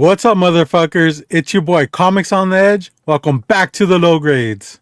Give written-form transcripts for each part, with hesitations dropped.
What's up, motherfuckers? It's your boy, Comics on the Edge. Welcome back to the Low Grades.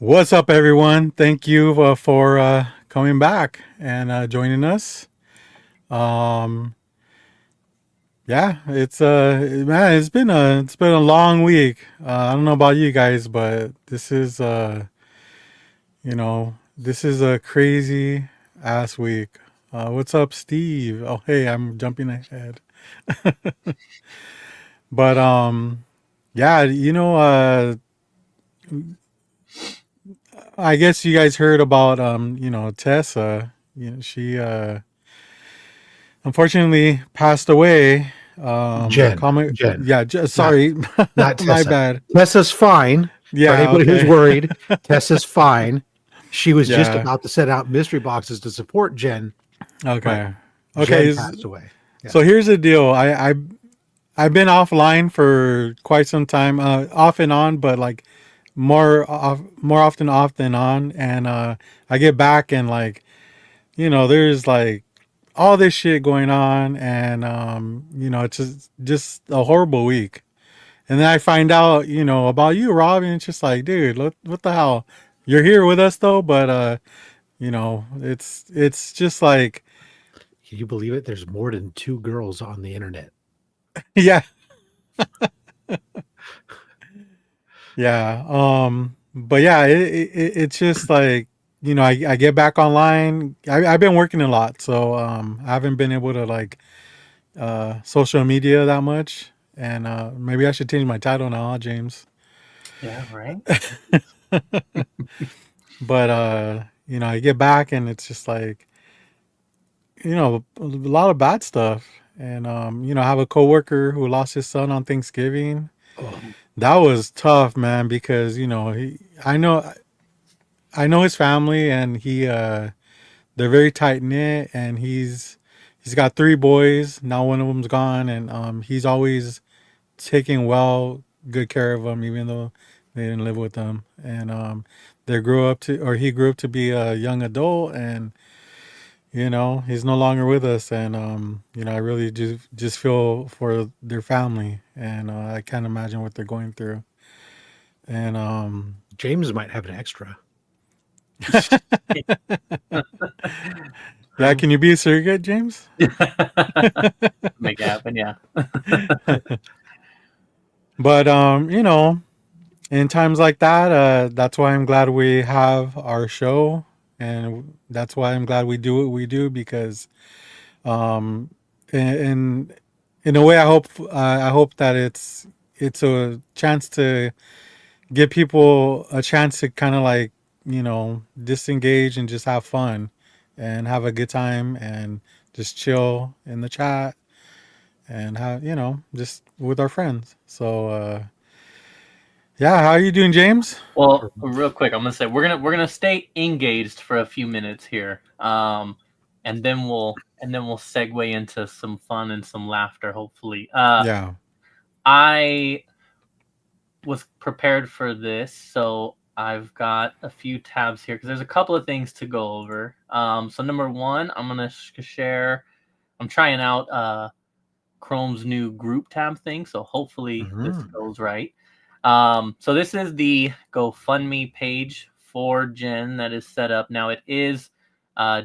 What's up, everyone? Thank you for coming back and joining us. Yeah, it's been a long week. I don't know about you guys, but this is a crazy ass week. What's up, Steve? Oh, hey, I'm jumping ahead. But yeah, I guess you guys heard about Tessa. She unfortunately passed away. Jen. Yeah, sorry, not Tessa. my bad. Tessa's fine. Yeah, for anybody okay. who's worried, Tessa's fine. She was just Yeah. about to set out mystery boxes to support Jen. Okay. Jen passed away. Yeah. So here's the deal. I've been offline for quite some time, off and on, but like more often off than on. And I get back and there's like all this shit going on, and it's just a horrible week. And then I find out, about you, Rob, and it's just like, dude, what the hell? You're here with us though, but it's just like, can you believe it? There's more than 2 girls on the internet. yeah. Yeah. But yeah, it's just like, I get back online. I've been working a lot, so I haven't been able to social media that much. And maybe I should change my title now, James. Yeah, right. But I get back and it's just like, a lot of bad stuff. And I have a coworker who lost his son on Thanksgiving. Oh. That was tough, man, because I know his family, and they're very tight knit, and he's got 3 boys. Now one of them's gone, and he's always taking good care of them, even though they didn't live with them. And he grew up to be a young adult, and he's no longer with us. And I really just feel for their family, and I can't imagine what they're going through. And James might have an extra. Yeah, can you be a surrogate, James? Make it happen, yeah. But in times like that, that's why I'm glad we have our show, and that's why I'm glad we do what we do, because in a way, I hope that it's a chance to give people a chance to kind of disengage and just have fun and have a good time and just chill in the chat and have, just with our friends. So yeah, how are you doing, James? Well, real quick, I'm gonna say we're gonna stay engaged for a few minutes here, and then we'll segue into some fun and some laughter, hopefully. Yeah, I was prepared for this, so I've got a few tabs here because there's a couple of things to go over. So number one, I'm gonna share. I'm trying out Chrome's new group tab thing, so hopefully this goes right. So this is the GoFundMe page for Jen that is set up now. It is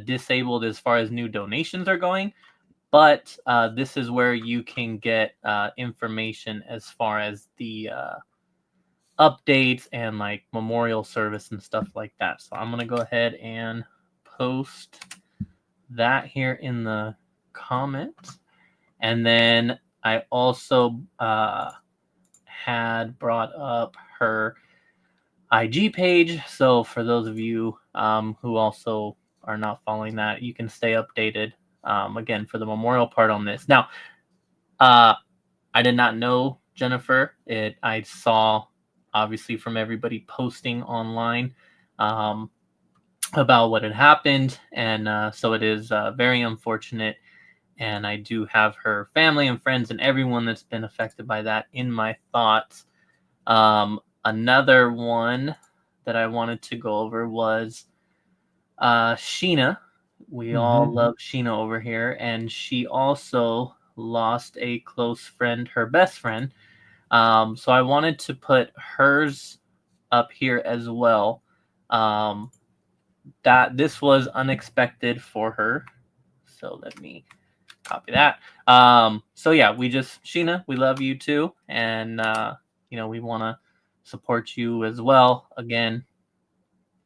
disabled as far as new donations are going, but this is where you can get information as far as the updates and like memorial service and stuff like that. So I'm gonna go ahead and post that here in the comments, and then I also had brought up her IG page. So for those of you who also are not following that, you can stay updated again for the memorial part on this. Now, I did not know Jennifer. I saw obviously from everybody posting online about what had happened, and so it is very unfortunate. And I do have her family and friends and everyone that's been affected by that in my thoughts. Another one that I wanted to go over was Sheena. We all love Sheena over here, and she also lost a close friend, her best friend. So I wanted to put hers up here as well. That this was unexpected for her. So let me copy that. So yeah, Sheena, we love you too, and we want to support you as well. Again,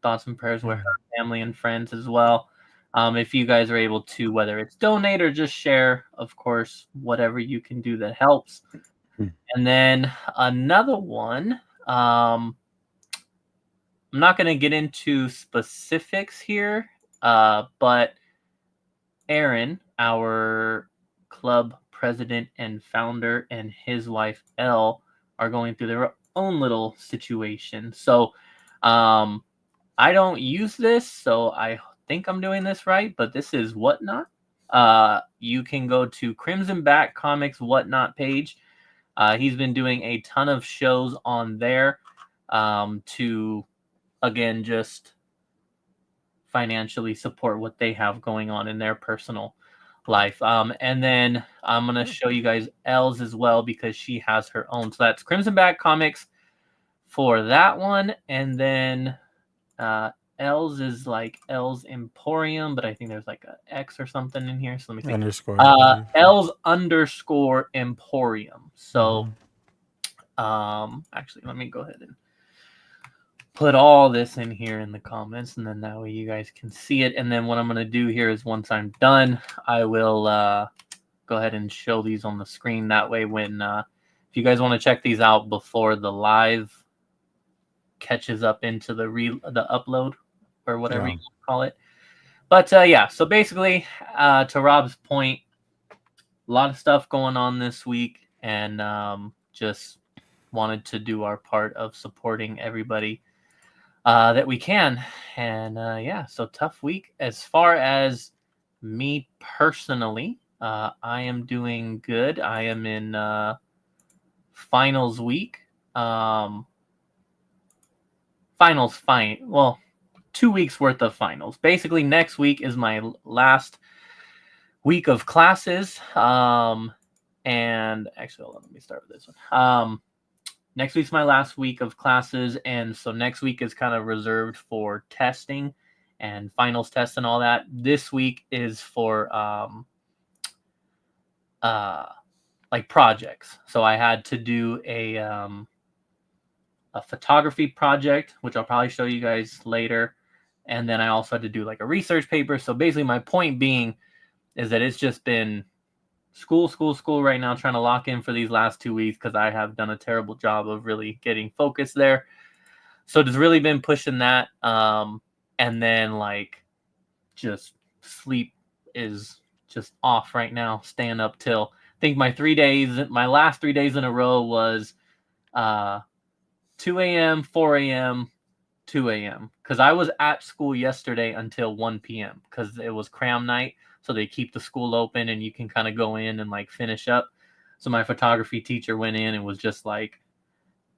thoughts and prayers with her family and friends as well. If you guys are able to, whether it's donate or just share, of course, whatever you can do that helps. And then another one, I'm not going to get into specifics here, but Aaron, our club president and founder, and his wife Elle are going through their own little situation. So I don't use this, so I think I'm doing this right, but this is Whatnot. You can go to Crimson Back Comics Whatnot page. He's been doing a ton of shows on there to, again, just financially support what they have going on in their personal life. And then I'm going to show you guys Elle's as well because she has her own. So that's Crimson Back Comics for that one. And then Elle's is like Elle's Emporium, but I think there's like an X or something in here. So let me see. Underscore. Elle's _ Emporium. So actually, let me go ahead and put all this in here in the comments, and then that way you guys can see it. And then what I'm going to do here is once I'm done, I will go ahead and show these on the screen. That way when if you guys want to check these out before the live catches up into the upload or whatever you call it. But yeah, so basically to Rob's point, a lot of stuff going on this week, and just wanted to do our part of supporting everybody that we can. And yeah, so tough week. As far as me personally, I am doing good. I am in finals week. Finals fine. Well, 2 weeks worth of finals. Basically, next week is my last week of classes. And actually, let me start with this one. Next week's my last week of classes, and so next week is kind of reserved for testing and finals tests and all that. This week is for like projects. So I had to do a photography project, which I'll probably show you guys later. And then I also had to do like a research paper. So basically my point being is that it's just been school right now, trying to lock in for these last 2 weeks because I have done a terrible job of really getting focused there. So it's really been pushing that. And then like just sleep is just off right now, staying up till I think my last 3 days in a row was 2 a.m., 4 a.m., 2 a.m. because I was at school yesterday until 1 p.m. because it was cram night. So they keep the school open and you can kind of go in and like finish up. So my photography teacher went in and was just like,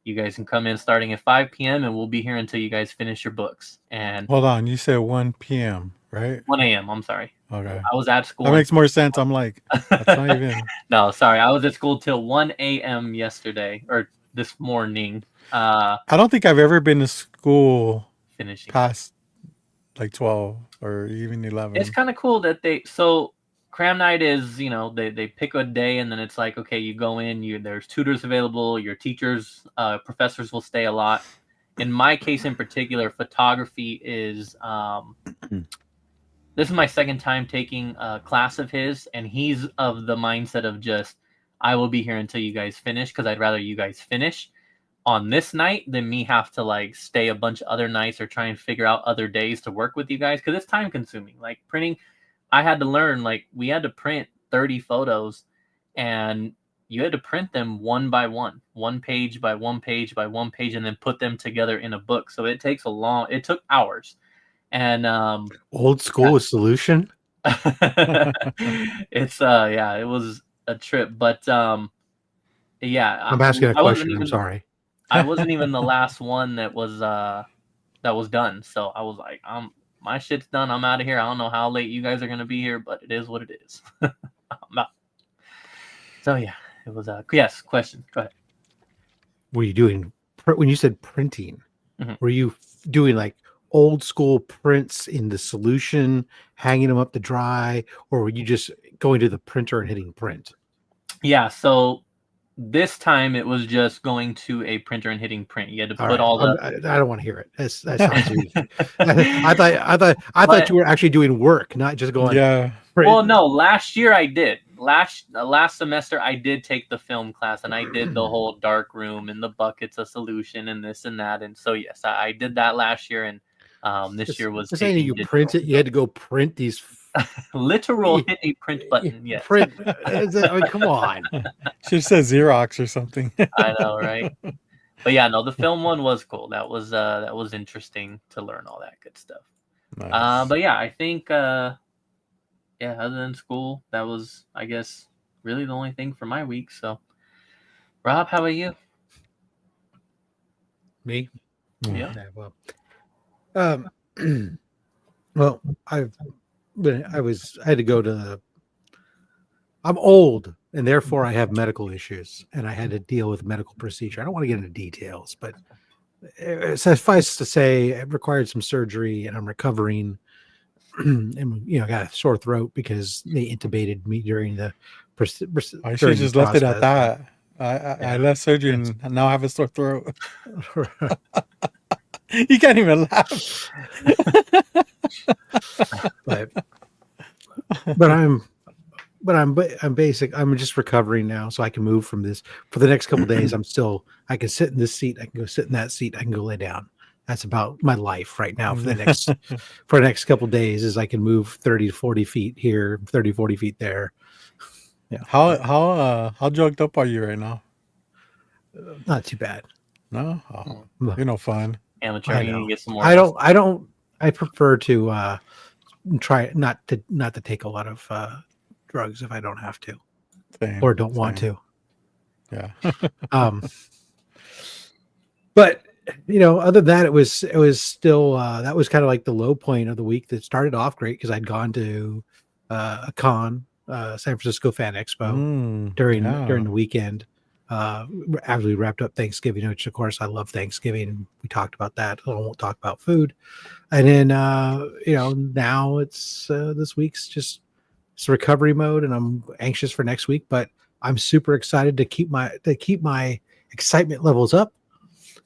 you guys can come in starting at 5 p.m. and we'll be here until you guys finish your books. And hold on, you said 1 p.m., right? 1 a.m. I'm sorry. Okay. I was at school. That makes more sense. I'm like, that's not even. No, sorry. I was at school till 1 a.m. yesterday or this morning. I don't think I've ever been to school finishing past like 12 or even 11. It's kind of cool that so cram night is, they pick a day and then it's like, okay, you go in, there's tutors available, your teachers, professors will stay a lot. In my case in particular, photography is this is my second time taking a class of his, and he's of the mindset of just, I will be here until you guys finish because I'd rather you guys finish on this night than me have to like stay a bunch of other nights or try and figure out other days to work with you guys because it's time consuming. Like printing, I had to learn, like we had to print 30 photos and you had to print them one by one page by one page by one page, and then put them together in a book. So it took hours. And Old school solution. it's yeah, it was a trip. But yeah, I'm asking a I wasn't question. I'm even sorry. I wasn't even the last one that was done. So I was like, my shit's done. I'm out of here. I don't know how late you guys are gonna be here, but it is what it is. I'm out. So yeah, it was yes. Question. Go ahead. Were you doing when you said printing? Mhm. Were you doing like old school prints in the solution, hanging them up to dry, or were you just going to the printer and hitting print? Yeah. So this time it was just going to a printer and hitting print. You had to put right. all the. I don't want to hear it. That sounds weak. I thought you were actually doing work, not just going. Yeah. Print. Well, no. Last year I did. Last semester I did take the film class, and I did the whole dark room and the buckets of solution and this and that. And so yes, I did that last year, and this year was saying you digital. print it. You had to go print these. Literal hit a print button. Yes. Print. I mean, come on. Should have said Xerox or something. I know, right? But yeah, no, the film one was cool. That was interesting to learn all that good stuff. Nice. But yeah, I think yeah, other than school, that was, I guess, really the only thing for my week. So, Rob, how about you? Me? Yeah. Well, I had to go to. I'm old, and therefore I have medical issues, and I had to deal with a medical procedure. I don't want to get into details, but suffice to say, it required some surgery, and I'm recovering. And got a sore throat because they intubated me during the. I should have just left it at that. I left surgery and now I have a sore throat. You can't even laugh. but I'm basic. I'm just recovering now, so I can move from this for the next couple of days. I can sit in this seat. I can go sit in that seat. I can go lay down. That's about my life right now for the next couple of days. Is I can move 30 to 40 feet here, 30, 40 feet there. Yeah. How drugged up are you right now? Not too bad. No, you're no fun. Amateur. You can get some more. I prefer to try not to take a lot of drugs if I don't have to, or don't want to. Yeah. But other than that, it was still that was kind of like the low point of the week. That started off great because I'd gone to a con, San Francisco Fan Expo during the weekend. After we wrapped up Thanksgiving, which of course I love Thanksgiving. We talked about that. I won't talk about food. And then now it's this week's just it's recovery mode, and I'm anxious for next week. But I'm super excited to keep my excitement levels up.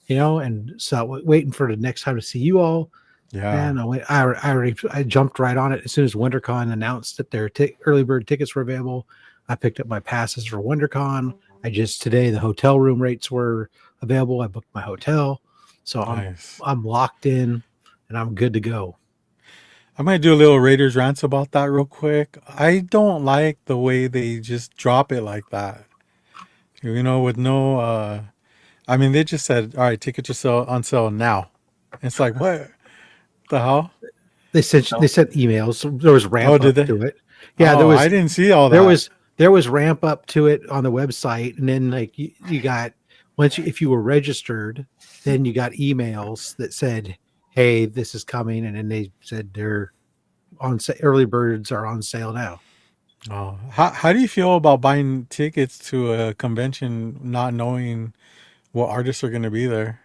And so waiting for the next time to see you all. Yeah. And I jumped right on it as soon as WonderCon announced that their early bird tickets were available. I picked up my passes for WonderCon. Today the hotel room rates were available. I booked my hotel, so nice. I'm locked in and I'm good to go. I might do a little Raiders rants about that real quick. I don't like the way they just drop it like that. With no. I mean, they just said, "All right, tickets are on sale now." It's like, what the hell? They sent emails. There was ramp up to it. Yeah, there was. I didn't see all that. There was ramp up to it on the website, and then like you got if you were registered, then you got emails that said, "Hey, this is coming," and then they said they're on early birds are on sale now. Oh, how do you feel about buying tickets to a convention not knowing what artists are going to be there?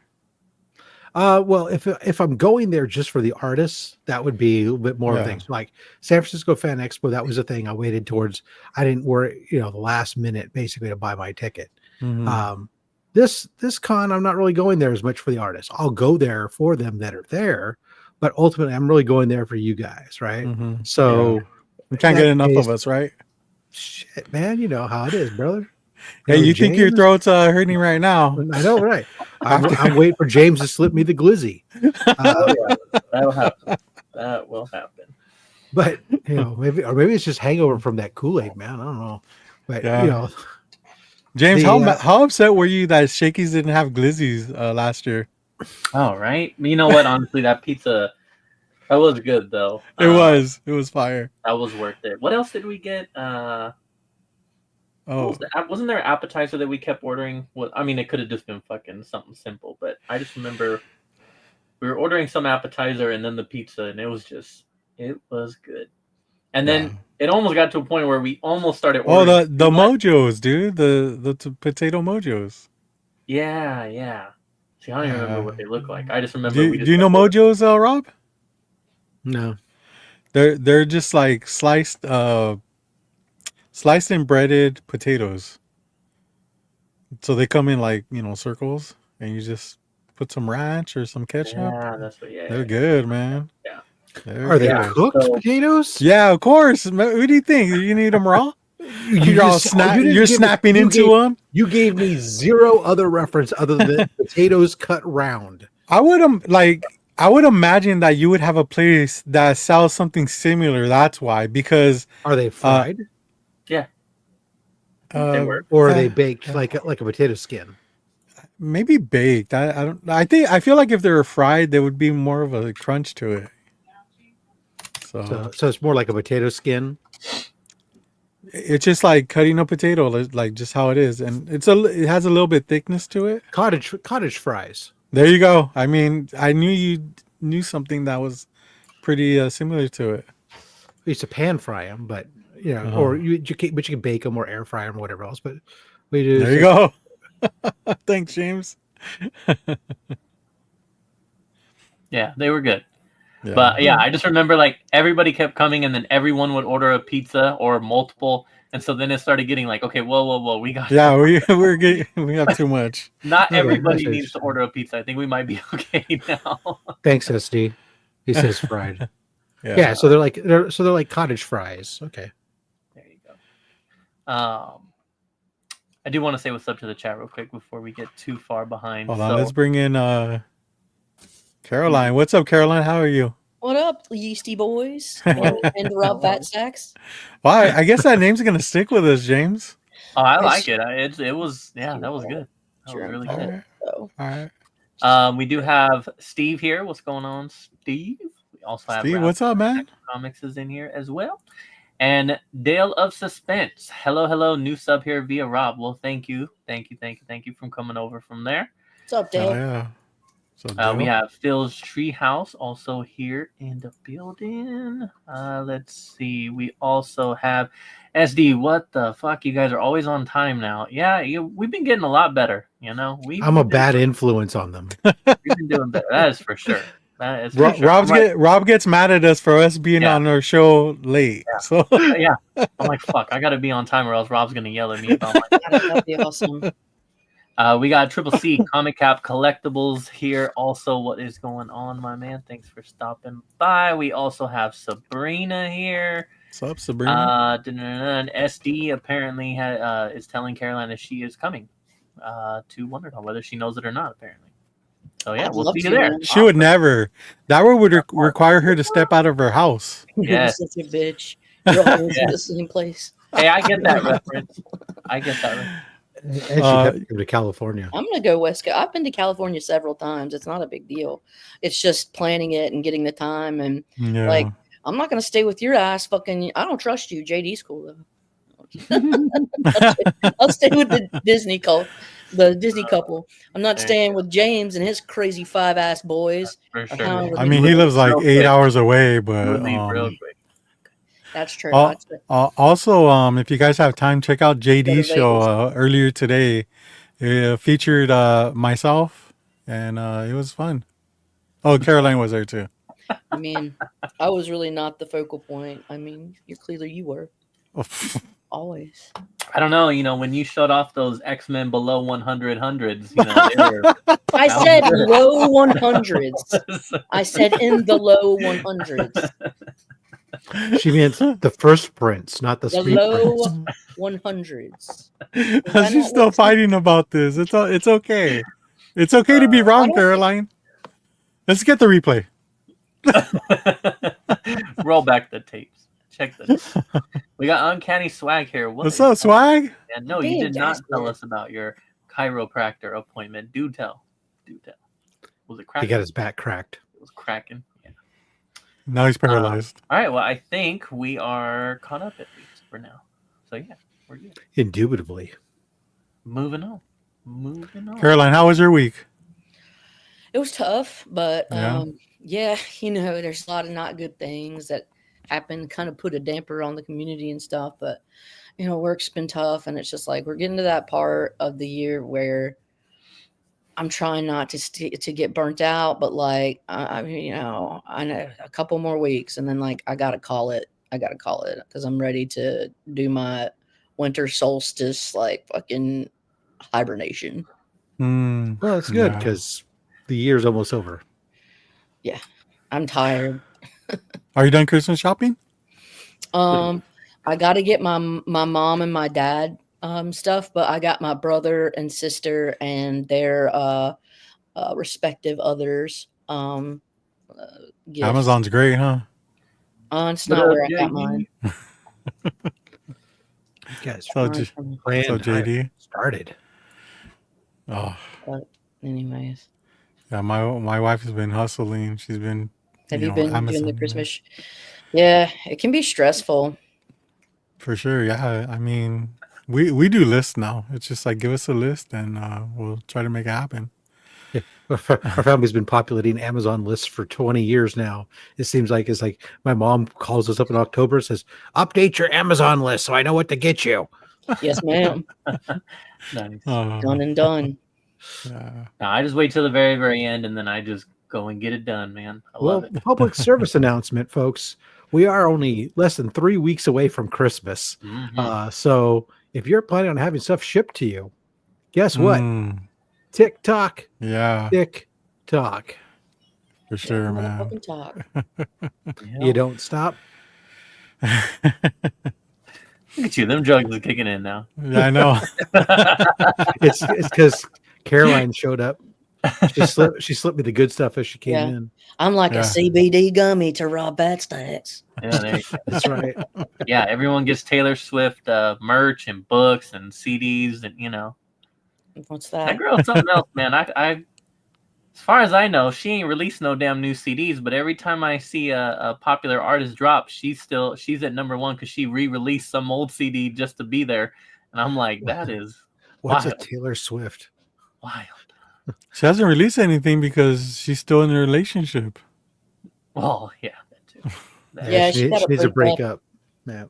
Well, if I'm going there just for the artists, that would be a little bit more of things. Like San Francisco Fan Expo, that was a thing I waited towards. I didn't worry, the last minute basically to buy my ticket. Mm-hmm. This con, I'm not really going there as much for the artists. I'll go there for them that are there, but ultimately I'm really going there for you guys, right? Mm-hmm. So we can't get enough of us, right? Shit, man, you know how it is, brother. Hey, you think your throat's hurting right now? I know, right? I'm waiting for James to slip me the glizzy. That'll happen. That will happen. But maybe it's just hangover from that Kool-Aid, man. I don't know, but James, The, how upset were you that Shakey's didn't have glizzies last year? Oh, right. You know what? Honestly, that pizza that was good though. It was fire. That was worth it. What else did we get? What was wasn't there an appetizer that we kept ordering? Well, I mean, it could have just been fucking something simple, but I just remember we were ordering some appetizer and then the pizza, and it was good. And then it almost got to a point where we almost started ordering. Oh, the mojos, dude, the potato mojos. Yeah. See, I don't even remember what they look like. I just remember. Do you know mojos, Rob? No. They're just like sliced and breaded potatoes. So they come in like, circles, and you just put some ranch or some ketchup. Yeah, that's what. Yeah, they're good, man. Yeah. Are they cooked potatoes? Yeah, of course. What do you think? You need them raw? You're snapping into them. You gave me zero other reference other than potatoes cut round. I would imagine that you would have a place that sells something similar. That's why. Because are they fried? Yeah. Or are they baked like a potato skin? Maybe baked. I feel like if they were fried, there would be more of a crunch to it. So it's more like a potato skin. It's just like cutting a potato, like just how it is, and it has a little bit thickness to it. Cottage fries. There you go. I mean, I knew you knew something that was pretty similar to it. We used to pan fry them, but or you can bake them or air fry them or whatever else. But we do. There you go. Thanks, James. Yeah, they were good. Yeah. But yeah, I just remember like everybody kept coming, and then everyone would order a pizza or multiple, and so then it started getting like, okay, whoa, we got. Yeah, we have too much. Not everybody needs to order a pizza. I think we might be okay now. Thanks, SD. He says fried. Yeah, so they're like cottage fries. Okay. There you go. I do want to say what's up to the chat real quick before we get too far behind. Hold on, let's bring in Caroline. What's up, Caroline? How are you? What up, yeasty boys? And Rob Fat Stacks. Well, I guess that name's gonna stick with us, James. Oh, I like it. It was that was good. That was really good. All right. We do have Steve here. What's going on, Steve? We also have Steve. What's up, man? Comics is in here as well. And Dale of Suspense. Hello. New sub here via Rob. Well, thank you from coming over from there. What's up, Dale? Oh, yeah. We have Phil's Treehouse also here in the building. Let's see. We also have SD. What the fuck? You guys are always on time now. Yeah, we've been getting a lot better. I'm a bad influence on them. We've been doing better. That is for sure. Rob gets mad at us for us being on our show late. Yeah. So yeah, I'm like, fuck, I gotta be on time or else Rob's gonna yell at me about my. That'd be awesome. We got Triple C Comic Cap Collectibles here. Also, what is going on, my man? Thanks for stopping by. We also have Sabrina here. What's up, Sabrina? And SD apparently is telling Caroline that she is coming to Wondertown, whether she knows it or not, apparently. So yeah, we'll see you there. She would never. That would require her to step out of her house. Yes. You're such a bitch. You're always in the same place. Hey, I get that reference. And she kept to go to California. I'm gonna go West Coast. I've been to California several times. It's not a big deal. It's just planning it and getting the time and like I'm not gonna stay with your ass fucking. I don't trust you. JD's cool though. I'll stay with the Disney couple. I'm not staying with James and his crazy 5-ass boys. For sure. I mean, he lives like 8 hours away, but real quick. That's true. Also, if you guys have time, check out JD's show earlier today. It featured myself, and it was fun. Oh, Caroline was there too. I mean, I was really not the focal point. I mean, clearly you were. Always. I don't know. When you showed off those X-Men below 100 hundreds, they were. I said low 100s. I said in the low 100s. She meant the first prints, not the speed low prints. 100s. She's still fighting about this. It's okay. It's okay to be wrong, Caroline. Let's get the replay. Roll back the tapes. check the. We got Uncanny Swag here. What's up, Swag? And no, you did not tell us about your chiropractor appointment. Do tell. Was it cracking? He got his back cracked. It was cracking. Yeah. Now he's paralyzed. All right. Well, I think we are caught up at least for now. So yeah, we're good. Indubitably. Moving on. Caroline, how was your week? It was tough, but Yeah. there's a lot of not good things that happen, kind of put a damper on the community and stuff. But work's been tough, and it's just like we're getting to that part of the year where I'm trying not to get burnt out, but like I know a couple more weeks, and then like I gotta call it because I'm ready to do my winter solstice like fucking hibernation. Well, it's good because the year's almost over. Yeah, I'm tired. Are you done Christmas shopping? I got to get my mom and my dad stuff, but I got my brother and sister and their respective others gifts. Amazon's great, huh? It's not where I got mine. Guys, So JD started. Oh, But anyways, yeah. My wife has been hustling. She's been. have you been Amazon, doing the Christmas? Yeah, it can be stressful. For sure, yeah. I mean, we do lists now. It's just like give us a list and we'll try to make it happen. Yeah. Our family's been populating Amazon lists for 20 years now. It seems like it's like my mom calls us up in October and says, "Update your Amazon list so I know what to get you." Yes, ma'am. Nice. Done and done. Yeah. No, I just wait till the very, very end, and then I just go and get it done, man. I love it. Public service announcement, folks. We are only less than 3 weeks away from Christmas. So if you're planning on having stuff shipped to you, guess what? TikTok. Yeah. TikTok. For sure, man. Fucking talk. You don't stop. Look at you. Them drugs are kicking in now. Yeah, I know. It's because Caroline showed up. She slipped me the good stuff as she came in. I'm like a CBD gummy to Rob Batstacks. Yeah, there you go. That's right. Yeah, everyone gets Taylor Swift merch and books and CDs, and What's that that? girl's something else, man. I as far as I know, she ain't released no damn new CDs, but every time I see a popular artist drop, she's at number one because she re-released some old CD just to be there, and I'm like, that is What's wild. a Taylor Swift? Wild. She hasn't released anything because she's still in a relationship. Well, yeah, that too. Yeah, she needs a breakup. Yeah.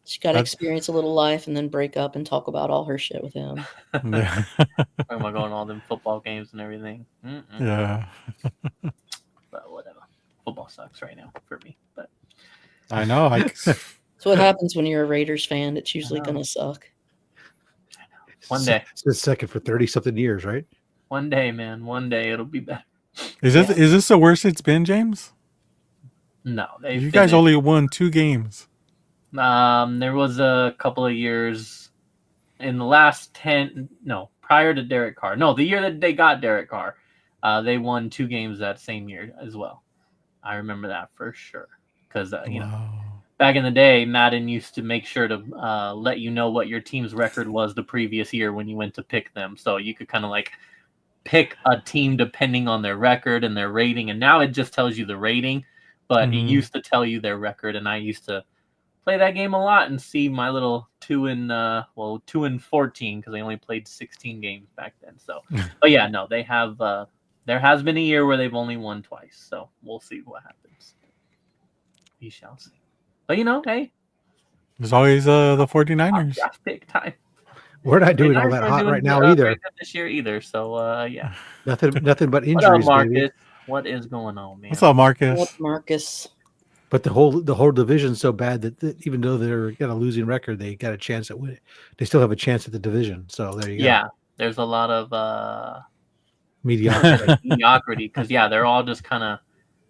She got to experience a little life and then break up and talk about all her shit with him. Yeah. Talking about going to all them football games and everything. Yeah. But whatever. Football sucks right now for me. But I know. So what happens when you're a Raiders fan? It's usually going to suck. One day. It's been second for 30-something years, right? One day, man. One day it'll be better. Is this the worst it's been, James? No, You guys only won 2 games. There was a couple of years in the last 10. No, prior to Derek Carr. No, the year that they got Derek Carr, they won 2 games that same year as well. I remember that for sure because back in the day, Madden used to make sure to let you know what your team's record was the previous year when you went to pick them, so you could kind of like pick a team depending on their record and their rating. And now it just tells you the rating, but it used to tell you their record. And I used to play that game a lot and see my little 2-14 because I only played 16 games back then. So, but yeah, no, they have. There has been a year where they've only won twice, so we'll see what happens. We shall see. But hey, there's always the 49ers. Draft pick time. We're not doing all that hot right now either. This year either, so yeah. Nothing but injuries. What up, Marcus? Baby. What is going on, man? What's up, Marcus? What, Marcus? But the whole division's so bad that even though they're got a losing record, they got a chance at winning. They still have a chance at the division. So there you go. Yeah, there's a lot of mediocrity. Because they're all just kind of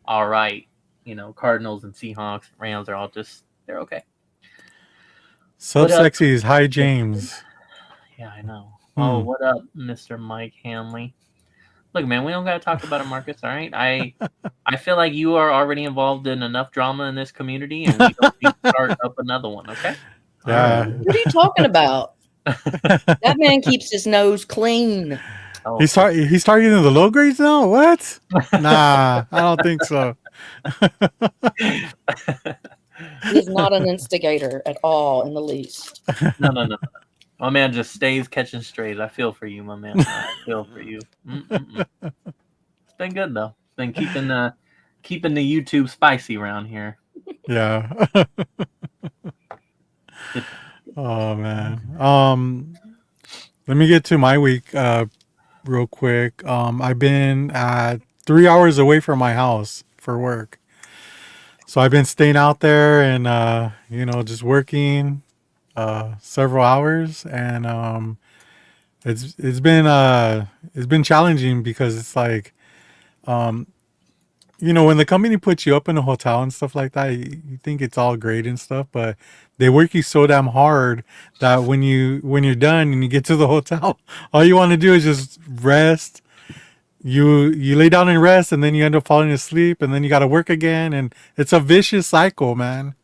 all right. Cardinals and Seahawks, Rams are all they're okay. Subsexies, hi James. Yeah, I know. Oh, what up, Mr. Mike Hanley? Look, man, we don't gotta talk about it, Marcus. All right, I feel like you are already involved in enough drama in this community, and we don't need to start up another one. Okay? Yeah. What are you talking about? That man keeps his nose clean. Oh, He's targeting the low grades now? What? Nah, I don't think so. He's not an instigator at all in the least. no. My man just stays catching strays. I feel for you, my man. I feel for you. It's been good though. It's been keeping the YouTube spicy around here. Yeah. Oh man. Let me get to my week real quick. I've been at 3 hours away from my house for work. So I've been staying out there and just working several hours, and it's been challenging because it's like when the company puts you up in a hotel and stuff like that, you think it's all great and stuff, but they work you so damn hard that when you're done and you get to the hotel, all you want to do is just rest. You lay down and rest, and then you end up falling asleep, and then you got to work again, and it's a vicious cycle, man.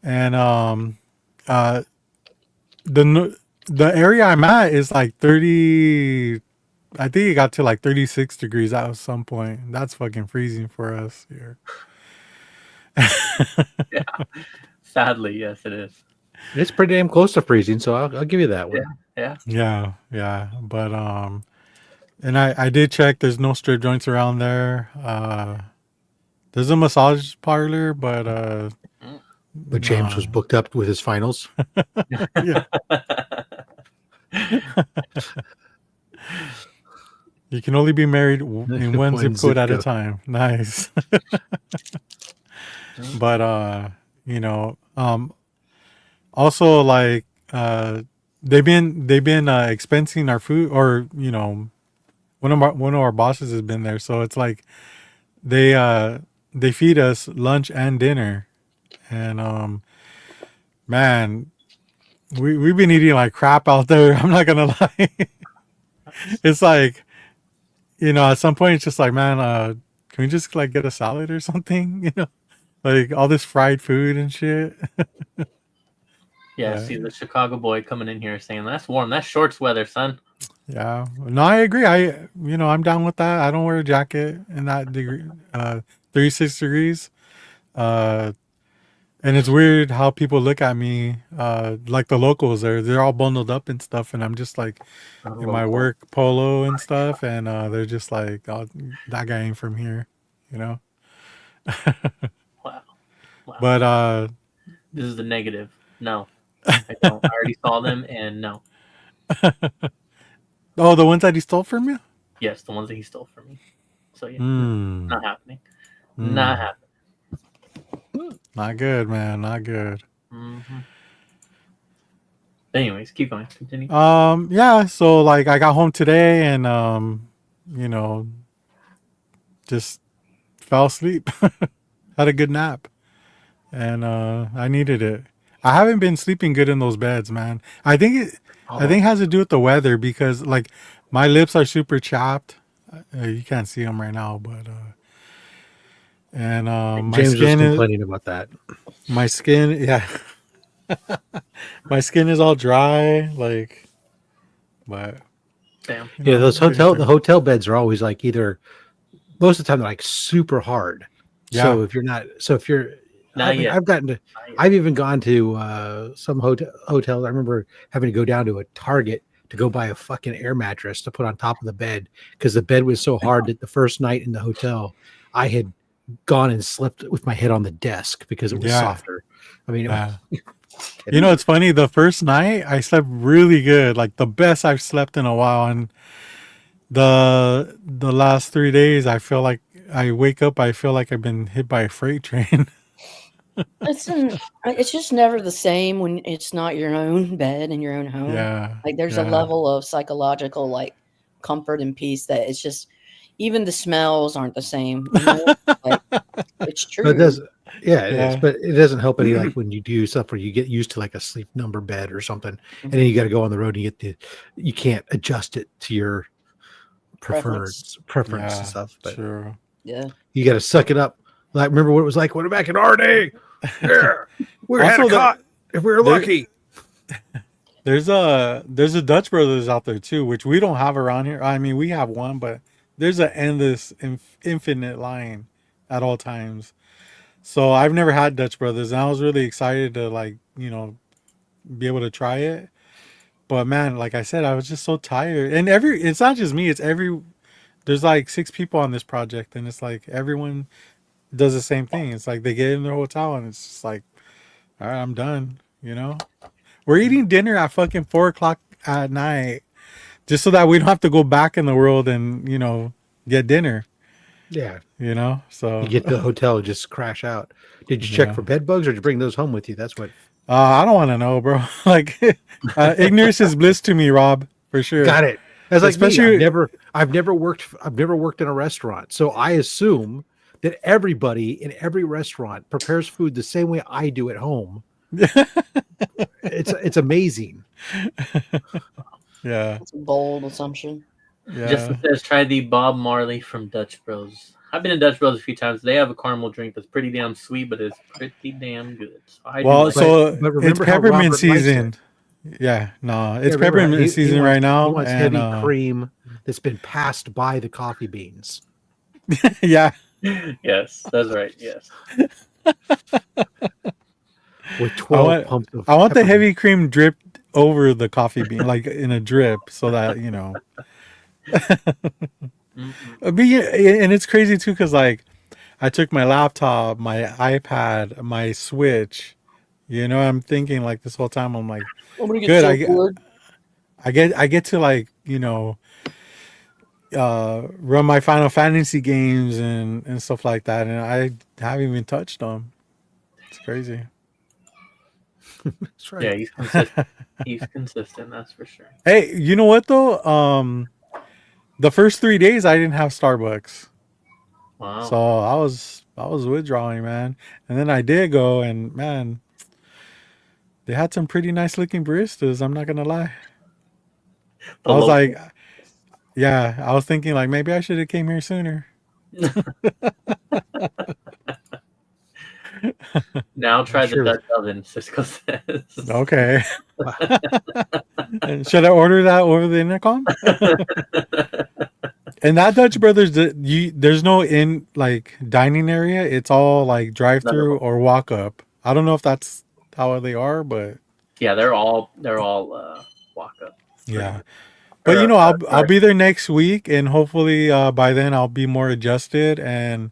And the area I'm at is like 30. I think it got to like 36 degrees at some point. That's fucking freezing for us here. Yeah. Sadly, yes, it is. It's pretty damn close to freezing, so I'll give you that one. Yeah. But and I did check. There's no strip joints around there. There's a massage parlor, but James was booked up with his finals. yeah. You can only be married in one zip code at a time. Nice. But also like they've been expensing our food, or one of our bosses has been there, so it's like they feed us lunch and dinner, and man, we've been eating like crap out there. I'm not gonna lie. It's like, at some point it's just like, man, can we just like get a salad or something? Like all this fried food and shit. Yeah, see the Chicago boy coming in here saying that's warm. That's shorts weather, son. Yeah, no, I agree. I'm down with that. I don't wear a jacket in that degree, 36 degrees. And it's weird how people look at me, like the locals. They're all bundled up and stuff, and I'm just like in my work polo and stuff, and they're just like, "Oh, that guy ain't from here," Wow. But this is the negative. No, I don't. I already saw them, and no. Oh, the ones that he stole from you? Yes, the ones that he stole from me. So yeah, not happening. Not happening. Not good, man. Not good. Mm-hmm. Anyways, keep going. Continue. Yeah. So like, I got home today, and just fell asleep. Had a good nap, and I needed it. I haven't been sleeping good in those beds, man. I think it has to do with the weather, because like my lips are super chapped. You can't see them right now, but and my James skin was complaining about that. My skin, yeah. My skin is all dry, like, but damn. Yeah, the hotel beds are always like either, most of the time they're like super hard. Yeah. I've even gone to some hotels. I remember having to go down to a Target to go buy a fucking air mattress to put on top of the bed, because the bed was so hard that the first night in the hotel I had gone and slept with my head on the desk because it was softer. I mean, it's funny. The first night I slept really good, like the best I've slept in a while, and the last 3 days I feel like I wake up, I feel like I've been hit by a freight train. It's just never the same when it's not your own bed in your own home. Yeah, like there's a level of psychological like comfort and peace that it's just, even the smells aren't the same. Like, it's true. But it does, it is. But it doesn't help any like when you do stuff where you get used to like a sleep number bed or something, and then you got to go on the road and you can't adjust it to your preference and stuff. But true. Yeah. you got to suck it up. Like, remember what it was like when back in our day? Yeah, we had a cot if we were lucky. There's a Dutch Brothers out there too, which we don't have around here. I mean, we have one, but there's an endless, infinite line at all times. So I've never had Dutch Brothers, and I was really excited to be able to try it. But man, like I said, I was just so tired. And it's not just me, there's like 6 people on this project, and it's like everyone does the same thing. It's like they get in their hotel and it's just like, all right, I'm done, We're eating dinner at fucking 4:00 at night just so that we don't have to go back in the world and, get dinner. Yeah. So you get to the hotel and just crash out. Did you check for bed bugs or did you bring those home with you? That's what. I don't want to know, bro. Like, ignorance is bliss to me, Rob, for sure. Got it. That's like Especially, me. I've never worked in a restaurant. So I assume that everybody in every restaurant prepares food the same way I do at home. It's amazing. Yeah. It's a bold assumption. Yeah. Justin says, try the Bob Marley from Dutch Bros. I've been in Dutch Bros a few times. They have a caramel drink that's pretty damn sweet, but it's pretty damn good. So but it's peppermint season. Yeah, no, it's peppermint season right now. He wants heavy cream that's been passed by the coffee beans. Yeah. Yes, that's right. Yes. With 12 pumps of I want the heavy cream dripped over the coffee bean, like in a drip, so that And it's crazy too, because like I took my laptop, my iPad, my Switch. I'm thinking like this whole time. I'm like, good. I get to like run my Final Fantasy games and stuff like that, and I haven't even touched them. It's crazy. That's right. Yeah, he's consistent. He's consistent. That's for sure. Hey, you know what though? The first 3 days I didn't have Starbucks. Wow. So I was withdrawing, man. And then I did go, and man, they had some pretty nice looking baristas. I'm not gonna lie. I was thinking like maybe I should have came here sooner. Now try the Dutch oven, Cisco says. Okay. And should I order that over the intercom? And that Dutch Brothers, there's no dining area. It's all like drive through or walk up. I don't know if that's how they are, but yeah, they're all walk up. Yeah, but I'll be there next week, and hopefully by then I'll be more adjusted and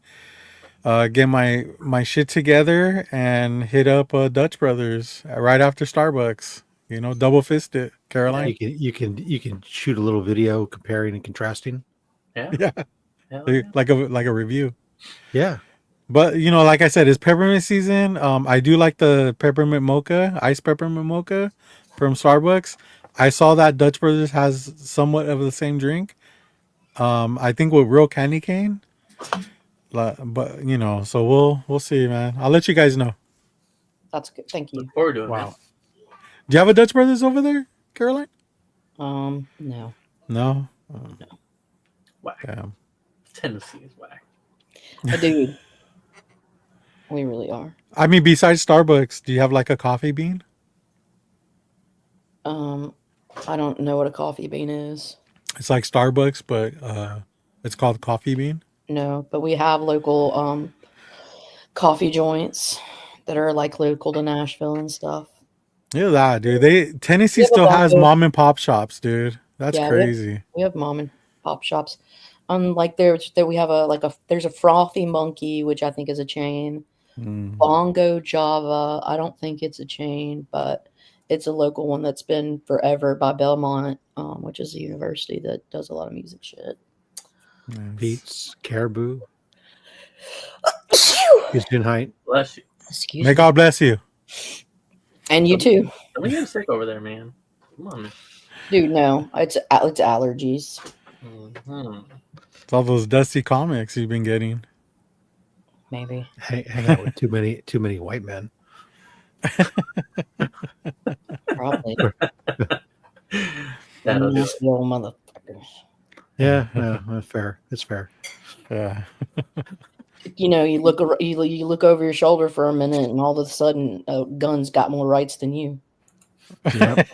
get my shit together and hit up Dutch Brothers right after Starbucks. Double fist it, Caroline. You can shoot a little video comparing and contrasting. Yeah. Like a review. Yeah. But like I said, it's peppermint season. I do like the peppermint mocha, iced peppermint mocha from Starbucks. I saw that Dutch Brothers has somewhat of the same drink. I think with real candy cane. But so we'll see, man. I'll let you guys know. That's good. Thank you. Look forward to it. Wow. Do you have a Dutch Brothers over there, Caroline? No. No. No. Whack. Damn. Tennessee is whack. Dude. We really are. I mean, besides Starbucks, do you have like a coffee bean? I don't know what a coffee bean is. It's like Starbucks, but it's called coffee bean. No, but we have local coffee joints that are like local to Nashville and stuff. Yeah, that dude. Tennessee still has mom and pop shops, dude. That's crazy. We have mom and pop shops. Like we have there's a Frothy Monkey, which I think is a chain. Bongo Java, I don't think it's a chain, but it's a local one that's been forever by Belmont, which is a university that does a lot of music shit. Nice. Pete's, Caribou. Houston Height. Bless you. Excuse May me. God bless you. And you too. Don't get sick over there, man. Come on, man. Dude, no. It's allergies. Mm-hmm. It's all those dusty comics you've been getting. Maybe. Hang out with too many white men. Probably. That'll do it. Little motherfuckers. Yeah, no, fair. It's fair. Yeah. You know, you look over your shoulder for a minute, and all of a sudden, a gun's got more rights than you. Yep.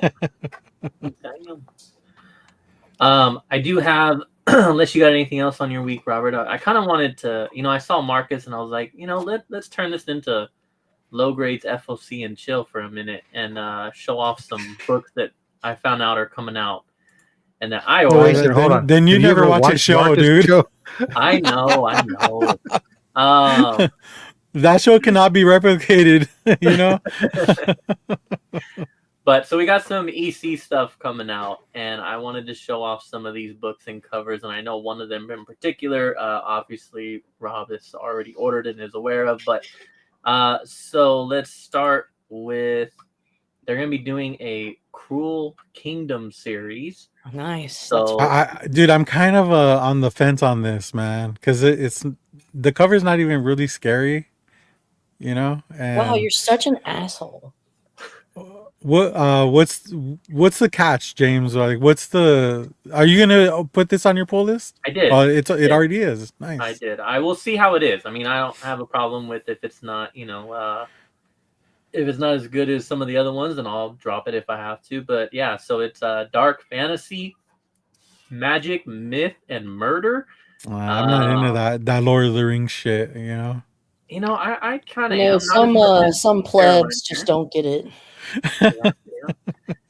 I do have, unless you got anything else on your week, Robert. I kind of wanted to, I saw Marcus and I was like, let's turn this into low grades FOC and chill for a minute and show off some books that I found out are coming out and that I Oh, wait, ordered. hold on. Then you Have never ever watch a watched show, Marcus' dude. show? I know. That show cannot be replicated, you know? But so we got some EC stuff coming out, and I wanted to show off some of these books and covers. And I know one of them in particular, obviously, Rob has already ordered and is aware of. But so let's start with, they're going to be doing a Cruel Kingdom series. Nice. So, dude, I'm kind of on the fence on this, man, because it's the cover's not even really scary, you know. And wow, you're such an asshole. what's the catch, James? Like, are you gonna put this on your pull list? I did. It already is. Nice. I did. I will see how it is. I mean, I don't have a problem with if it's not, if it's not as good as some of the other ones, then I'll drop it if I have to. But yeah, so it's dark fantasy, magic, myth, and murder. I'm not into that Lord of the Rings shit, you know. I kind of some plebs just don't get it.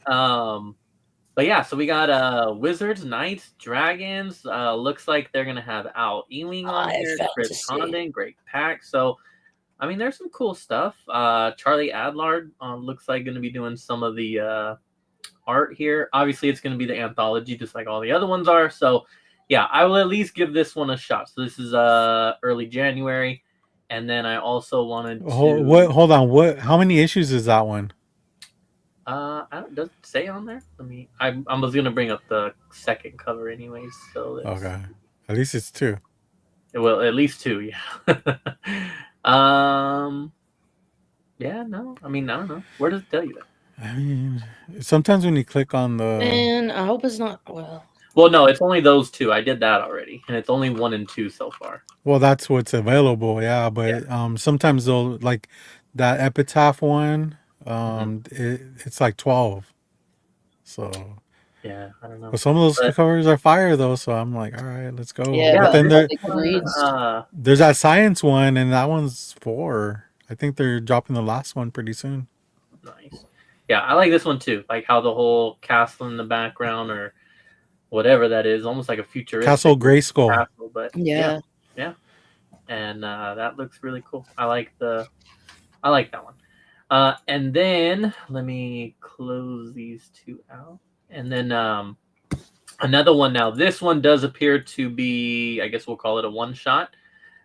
But yeah, so we got wizards, knights, dragons. Looks like they're gonna have Al Ewing on here, Chris Condon, Greg Pak. So I mean, there's some cool stuff. Charlie Adlard looks like gonna be doing some of the art here. Obviously, it's gonna be the anthology, just like all the other ones are. So yeah, I will at least give this one a shot. So this is early January, and then I also wanted to. Hold on. How many issues is that one? Does it say on there? I was gonna bring up the second cover anyways. So okay, at least it's 2. Well, at least 2, yeah. Yeah, no. I mean, I don't know. Where does it tell you that? I mean, sometimes when you click on the. Man, I hope it's not. Well, no, it's only those 2. I did that already, and it's only 1 and 2 so far. Well, that's what's available, yeah. But sometimes they'll like that epitaph one. It's like 12. So yeah, I don't know. But some of those covers are fire though, so I'm like, all right, let's go. Yeah, but then there's that science one, and that one's 4. I think they're dropping the last one pretty soon. Nice. Yeah, I like this one too. Like how the whole castle in the background or whatever that is, almost like a futuristic Castle Grayskull. Castle, but yeah. And that looks really cool. I like that one. And then let me close these 2 out. And then another one now. This one does appear to be, I guess we'll call it a one-shot.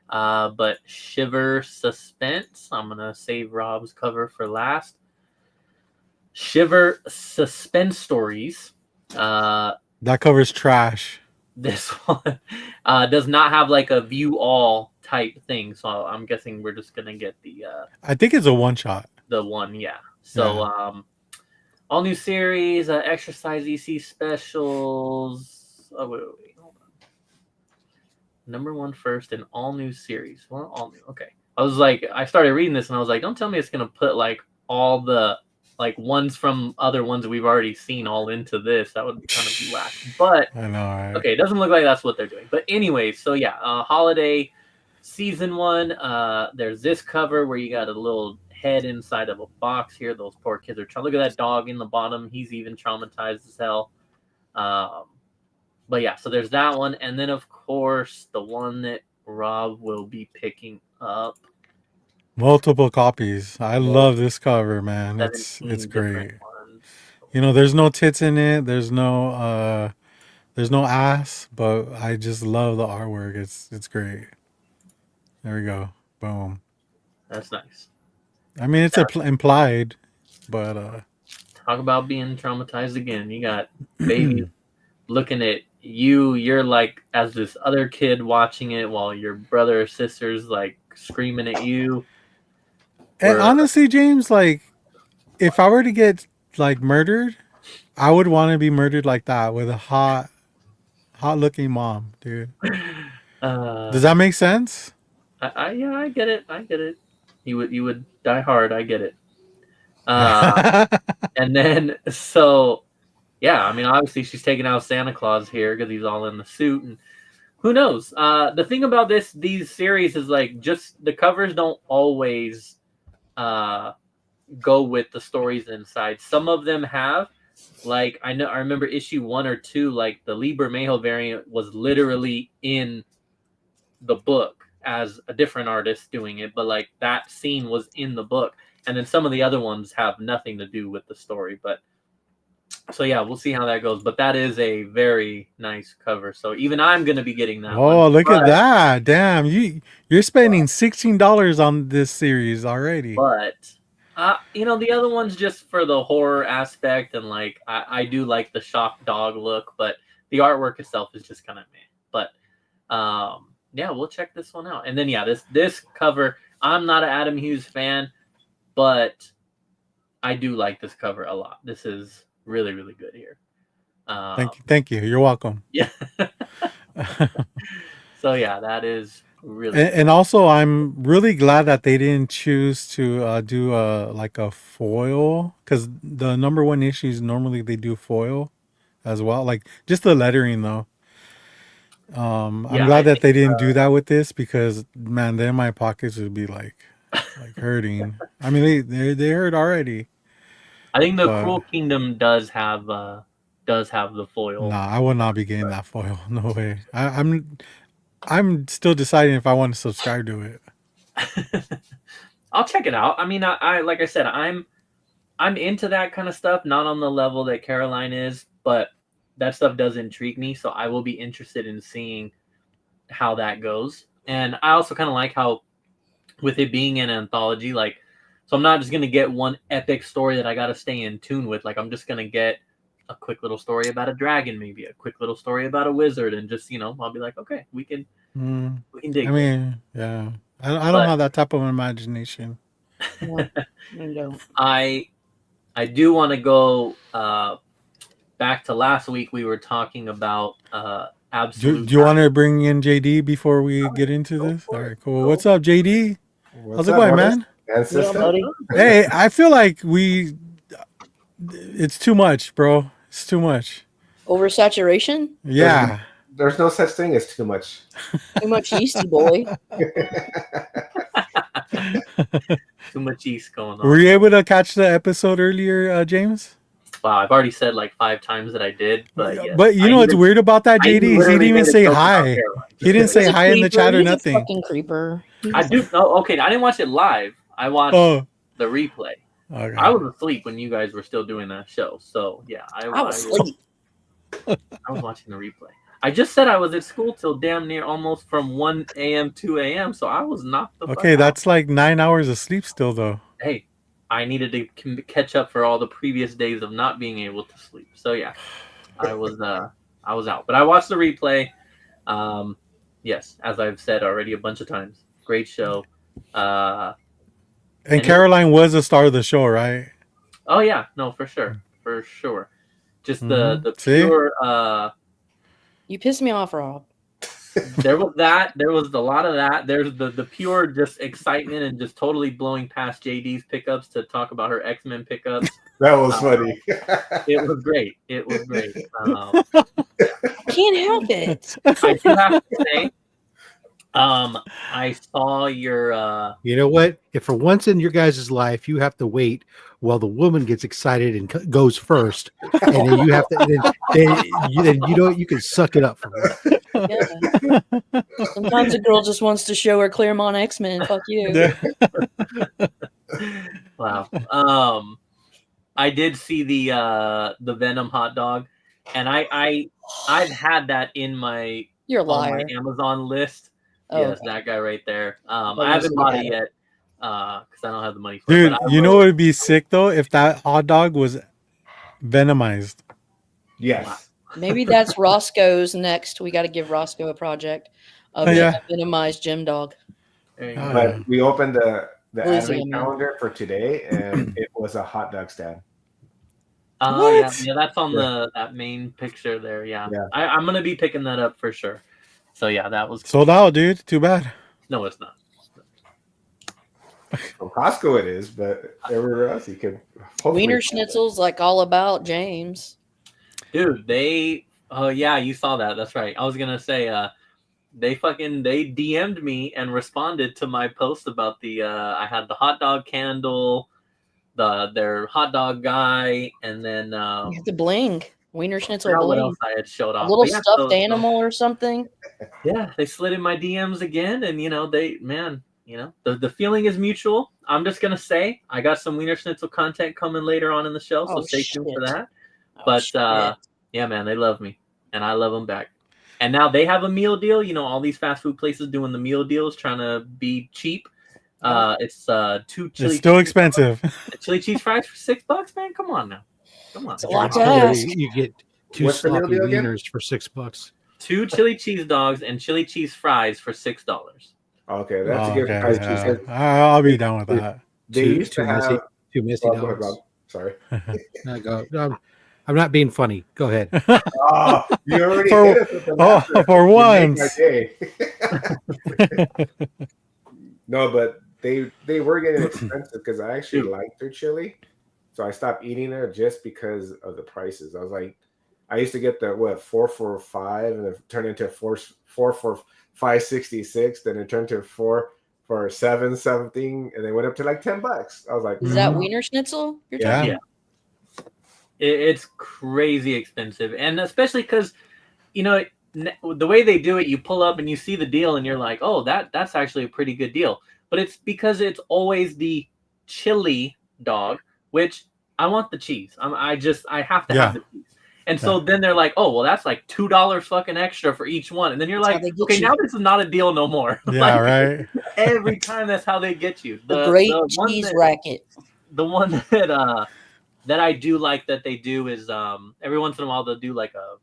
But Shiver Suspense. I'm going to save Rob's cover for last. Shiver Suspense Stories. That cover's trash. This one does not have like a view all type thing. So I'm guessing we're just going to get the... I think it's a one-shot. The one, yeah. So, all new series, exercise EC specials. Oh, wait, hold on. Number 1 first and all new series. Well, all new. Okay. I started reading this and I was like, don't tell me it's gonna put like all the like ones from other ones that we've already seen all into this. That would kind of be whack. But I know, right? Okay, it doesn't look like that's what they're doing. But anyway, so yeah, holiday season 1. There's this cover where you got a little head inside of a box here. Those poor kids are trying. Look at that dog in the bottom. He's even traumatized as hell. But yeah, so there's that one, and then of course the one that Rob will be picking up. Multiple copies. I love this cover, man. It's great. You know, there's no tits in it. There's no ass, but I just love the artwork. It's great. There we go. Boom. That's nice. I mean, it's implied, but talk about being traumatized again. You got baby looking at you. You're like as this other kid watching it while your brother or sister's like screaming at you. And honestly, James, like if I were to get like murdered, I would want to be murdered like that with a hot hot looking mom, dude. Uh, Does that make sense? yeah, I get it. I get it. You would die hard. I get it. And then so yeah, I mean, obviously she's taking out Santa Claus here because he's all in the suit, and who knows? The thing about these series is like just the covers don't always go with the stories inside. Some of them have, like I remember issue 1 or 2, like the Lee Bermejo variant was literally in the book as a different artist doing it, but like that scene was in the book, and then some of the other ones have nothing to do with the story. But so yeah, we'll see how that goes. But that is a very nice cover, so even I'm gonna be getting that one. Oh, look at that! Damn, you're spending $16 on this series already. But the other one's just for the horror aspect, and like I do like the shock dog look, but the artwork itself is just kind of meh. But yeah, we'll check this one out. And then yeah, this cover, I'm not an Adam Hughes fan, but I do like this cover a lot. This is really, really good here. Thank you. You're welcome. Yeah. So yeah, that is really and also I'm really glad that they didn't choose to do like a foil, because the number 1 issues normally they do foil as well, like just the lettering though. I'm glad that they didn't do that with this, because man, then my pockets would be like hurting. I mean, they hurt already. I think the Cruel Kingdom does have the foil. Nah, I will not be getting that foil. No way. I'm still deciding if I want to subscribe to it. I'll check it out. I mean, I like I said, I'm into that kind of stuff, not on the level that Caroline is, but that stuff does intrigue me, so I will be interested in seeing how that goes. And I also kind of like how, with it being an anthology, like, so I'm not just gonna get one epic story that I gotta stay in tune with. Like, I'm just gonna get a quick little story about a dragon, maybe a quick little story about a wizard, and just I'll be like, okay, we can dig. I mean, yeah, I don't have that type of imagination. No, I don't. I do want to go back to last week. We were talking about absolute. Do you want to bring in JD before we get into this? All right, cool. What's up, JD? How's it going, man? Hey, I feel like it's too much, bro. It's too much. Oversaturation? Yeah. There's no such thing as too much. Too much yeasty boy. Too much yeast going on. Were you able to catch the episode earlier, James? Wow, I've already said like 5 times that I did, but yes. But you know what's weird about that, JD? He didn't even say hi. He didn't say hi in the chat or nothing. Fucking creeper. I do. Oh, okay. I didn't watch it live. I watched the replay. Okay. I was asleep when you guys were still doing that show. So yeah, I was asleep. I was watching the replay. I just said I was at school till damn near almost from 1 a.m. 2 a.m. So I was knocked the fuck out. That's like 9 hours of sleep still, though. Hey, I needed to catch up for all the previous days of not being able to sleep. So yeah, I was out. But I watched the replay. Yes, as I've said already a bunch of times. Great show. And Caroline was the star of the show, right? Oh yeah, no, for sure. Just the pure. You pissed me off, Rob. There was that. There was a lot of that. There's the pure just excitement and just totally blowing past JD's pickups to talk about her X-Men pickups. That was funny. It was great. Can't help it. I do have to say, I saw your. You know what? If for once in your guys' life you have to wait while the woman gets excited and goes first, and then you have to, then you can suck it up for her. Yeah. Sometimes a girl just wants to show her Claremont X-Men. Fuck you. Wow. I did see the Venom hot dog, and I've had that in my You're a liar. on my Amazon list. Oh, yes, okay. that guy right there. I haven't bought it yet because I don't have the money for Dude, it. you know what would be sick though if that hot dog was venomized. Yes. Maybe that's Roscoe's next. We got to give Roscoe a project of a venomized gym dog. But we opened the Losing anime calendar for today, and it was a hot dog stand. Oh yeah, What? yeah, that's on that main picture there. Yeah, Yeah. I'm gonna be picking that up for sure. So yeah, that was cool. Sold out, dude. Too bad. No, it's not. From Costco it is, but everywhere else you could. Wiener Schnitzel's like all about James. Dude, they. Oh yeah, you saw that. That's right. I was gonna say, they DM'd me and responded to my post about the. I had the hot dog candle, their hot dog guy, and then You have to bling. Wiener Schnitzel what bling. else I had showed A off. little But yeah, stuffed animal or something. Yeah, they slid in my DMs again, and the feeling is mutual. I'm just gonna say I got some Wiener Schnitzel content coming later on in the show, so stay tuned for that. But yeah, man, they love me, and I love them back. And now they have a meal deal. All these fast food places doing the meal deals, trying to be cheap. It's two chili. It's still expensive. Chili cheese fries for $6, man. Come on now, come on. It's a lot to ask. You get 2 What's the meal sloppy deal again? wieners for $6. 2 chili cheese dogs and chili cheese fries for $6. Okay, that's a good Okay, price. yeah. I'll be down with that. They used to have. Two messy Oh, go ahead, dogs. Rob. Sorry. No, I'm not being funny. Go ahead. Oh, you already For- hit us with the laughter. for You made once. my day. No, but they were getting expensive because I actually liked their chili, so I stopped eating there just because of the prices. I was like, I used to get the 4 for $5, and it turned into 4 for $5.66. Then it turned to 4 for $7 something, and they went up to like $10. I was like, Is that Wiener Schnitzel? You're Yeah. talking? Yeah. It's crazy expensive, and especially because the way they do it, you pull up and you see the deal, and you're like, oh, that's actually a pretty good deal. But it's because it's always the chili dog, which I want the cheese. I have to have the cheese. And so then they're like, oh, well, that's like $2 fucking extra for each one. And then you're That's like, how they get okay, you. now this is not a deal no more. Yeah, right. Every time that's how they get you. The great one cheese racket. The one that I do like that they do is every once in a while they'll do like I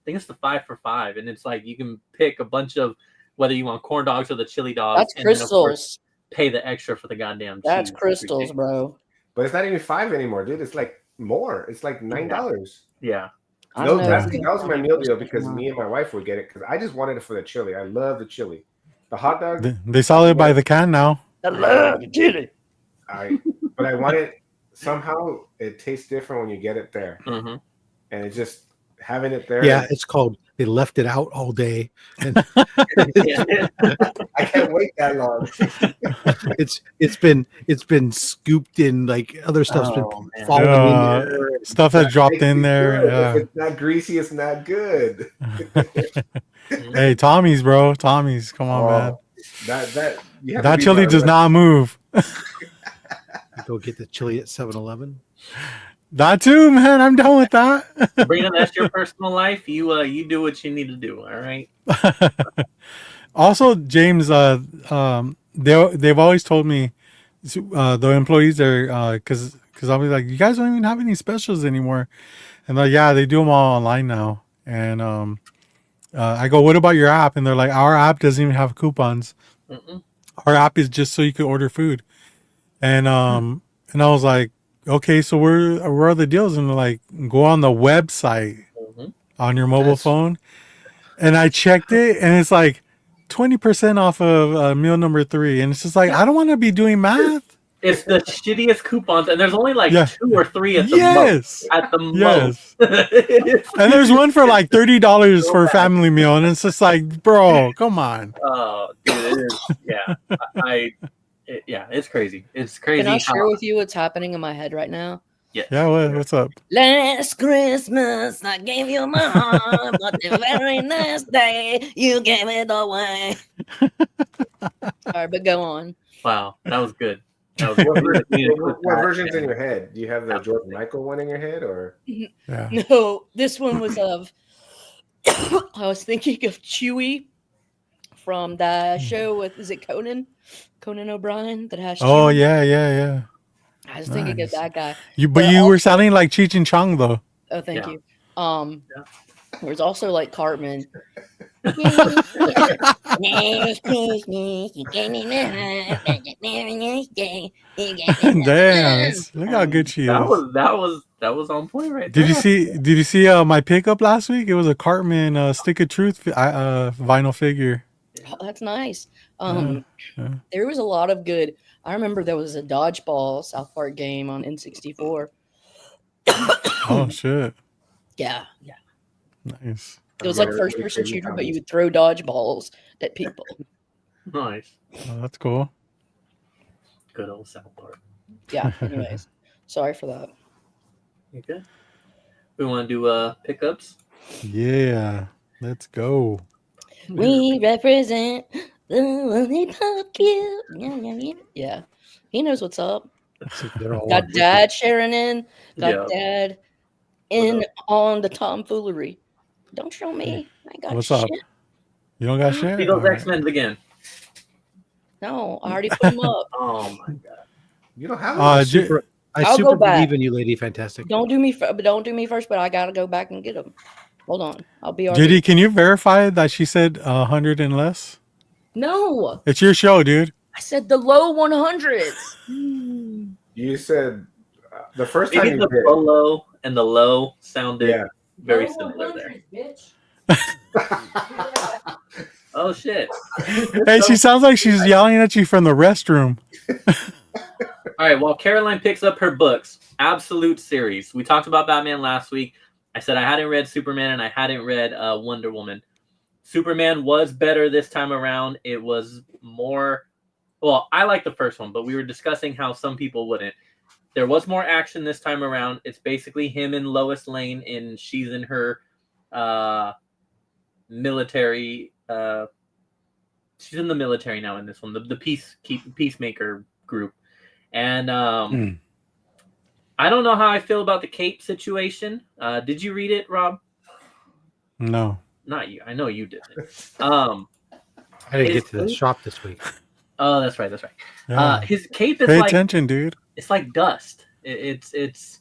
think it's the 5 for $5, and it's like you can pick a bunch of whether you want corn dogs or the chili dogs. That's and then, of course, crystals. pay the extra for the goddamn cheese. That's crystals, bro. but it's not even $5 anymore, dude. It's like more. It's like $9. Yeah. I No, know. that was my meal deal because me and my wife would get it because I just wanted it for the chili. I love the chili. The hot dog, They sell it by the can now. I love the chili. but I wanted somehow it tastes different when you get it there, Mm-hmm. and it's just having it there. Yeah, it's called they left it out all day. And I can't wait that long. it's been scooped in, like other stuff's Oh, been man. falling Yeah. in there. Stuff that dropped Makes in me there. good. Yeah. If it's not greasy, it's not good. Hey, Tommy's, bro. Tommy's. Come on, man. That you have to That be chili there, does but- not move. Go get the chili at 7-Eleven. That too, man. I'm done with that. Brina, that's your personal life. You do what you need to do. All right. Also, James, they've always told me the employees are because I'll be like, you guys don't even have any specials anymore, and they're like, yeah, they do them all online now. And I go, what about your app? And they're like, our app doesn't even have coupons. Mm-mm. Our app is just so you can order food. And I was like, okay, so where are the deals? And they're like, go on the website Mm-hmm. on your mobile phone. And I checked it, and it's like 20% off of meal number 3. And it's just like, I don't want to be doing math. It's the shittiest coupons, and there's only like Yeah. 2 or 3 at the most. Yes. At the Yes. most. And there's one for like $30 for a family meal. And it's just like, bro, come on. Oh, dude, it is. Yeah, it's crazy. It's crazy. Can I how- share with you what's happening in my head right now? Yeah, what's up? Last Christmas, I gave you my heart, but the very next day, you gave it away. All right, but go on. Wow, that was good. That was good. What version's in your head? Do you have the George Michael one in your head, or Yeah. No, this one was of. I was thinking of Chewie from the show with, is it Conan O'Brien that has? Oh, Chewie? yeah. I was thinking Nice. of that guy. But But you were also- sounding like Cheech and Chong, though. Oh, thank Yeah. you. There's also like Cartman. Damn, look how good she is. That That was on point right Did there. you see? Did you see my pickup last week? It was a Cartman Stick of Truth vinyl figure. Oh, that's nice. Yeah. There was a lot of good. I remember there was a dodgeball South Park game on N64. Oh shit! Yeah. Nice. It was like first person shooter, but you would throw dodgeballs at people. Nice. Oh, that's cool. Good old South Park. Yeah. Anyways, sorry for that. You good? We want to do pickups. Yeah, let's go. We represent the lollipop cute. Yeah. He knows what's up. They're all Got dad sharing in. Got Yeah. dad in on the tomfoolery. Don't show me. I got What's shit. up? You don't got shit? See those All right. X-Men again. No, I already put them up. Oh my god. You don't have I it. super I'll go back. believe in you, Lady Fantastic. Don't do me first, but I gotta go back and get them. Hold on, I'll be JD, can you verify that she said 100 and less? No, It's your show, dude. I said the low 100s. You said the first Maybe time the you did. low and the low sounded Yeah. very Low similar there. 100s, bitch. Oh shit. Hey, she sounds like she's yelling at you from the restroom. All right, while Caroline picks up her books, absolute series. We talked about Batman last week. I said I hadn't read Superman and I hadn't read Wonder Woman. Superman was better this time around. It was more... Well, I like the first one, but we were discussing how some people wouldn't. There was more action this time around. It's basically him and Lois Lane, and she's in her military... she's in the military now in this one, the peacemaker group. And I don't know how I feel about the cape situation. Did you read it, Rob? No. Not you. I know you didn't. I didn't get to the shop this week. Oh, that's right. Yeah. His cape is Pay like attention, dude. it's like dust. It's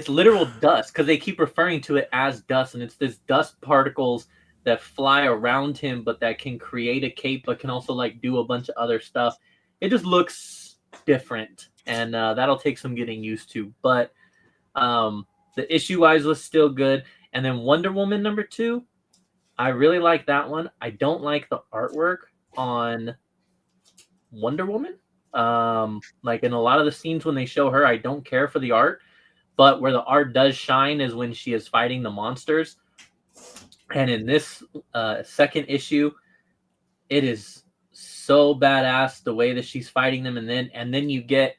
literal dust because they keep referring to it as dust, and it's this dust particles that fly around him, but that can create a cape, but can also like do a bunch of other stuff. It just looks different, and that'll take some getting used to. But the issue-wise was still good. And then Wonder Woman #2, I really like that one. I don't like the artwork on Wonder Woman. Like in a lot of the scenes when they show her, I don't care for the art. But where the art does shine is when she is fighting the monsters. And in this second issue, it is so badass the way that she's fighting them, and then you get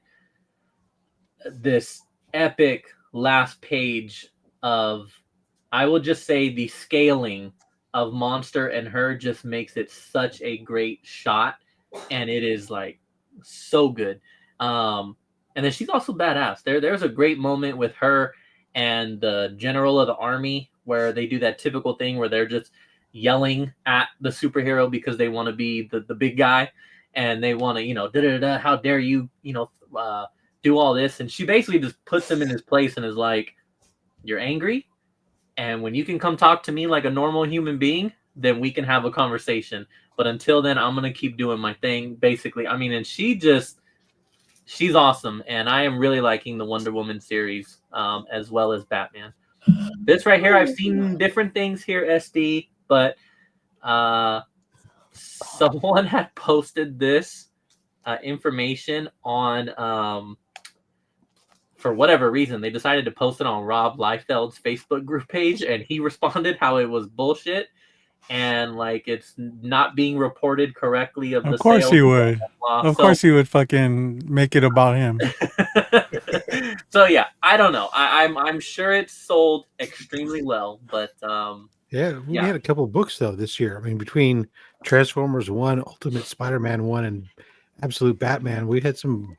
this epic last page of, I will just say, the scaling of Monster and her just makes it such a great shot, and it is like so good. And then she's also badass. There's a great moment with her and the general of the army where they do that typical thing where they're just yelling at the superhero because they want to be the big guy, and they want to, how dare you, do all this. And she basically just puts him in his place and is like, you're angry? And when you can come talk to me like a normal human being, then we can have a conversation. But until then, I'm going to keep doing my thing, basically. I mean, and she's awesome. And I am really liking the Wonder Woman series, as well as Batman. This right here, I've seen different things here, SD, but someone had posted this information on, for whatever reason, they decided to post it on Rob Liefeld's Facebook group page, and he responded how it was bullshit and like it's not being reported correctly of the course sales. He would. Of course he would fucking make it about him. So yeah, I don't know. I'm sure it's sold extremely well, but We had a couple of books though this year. I mean, between Transformers 1, Ultimate Spider-Man 1, and Absolute Batman, we had some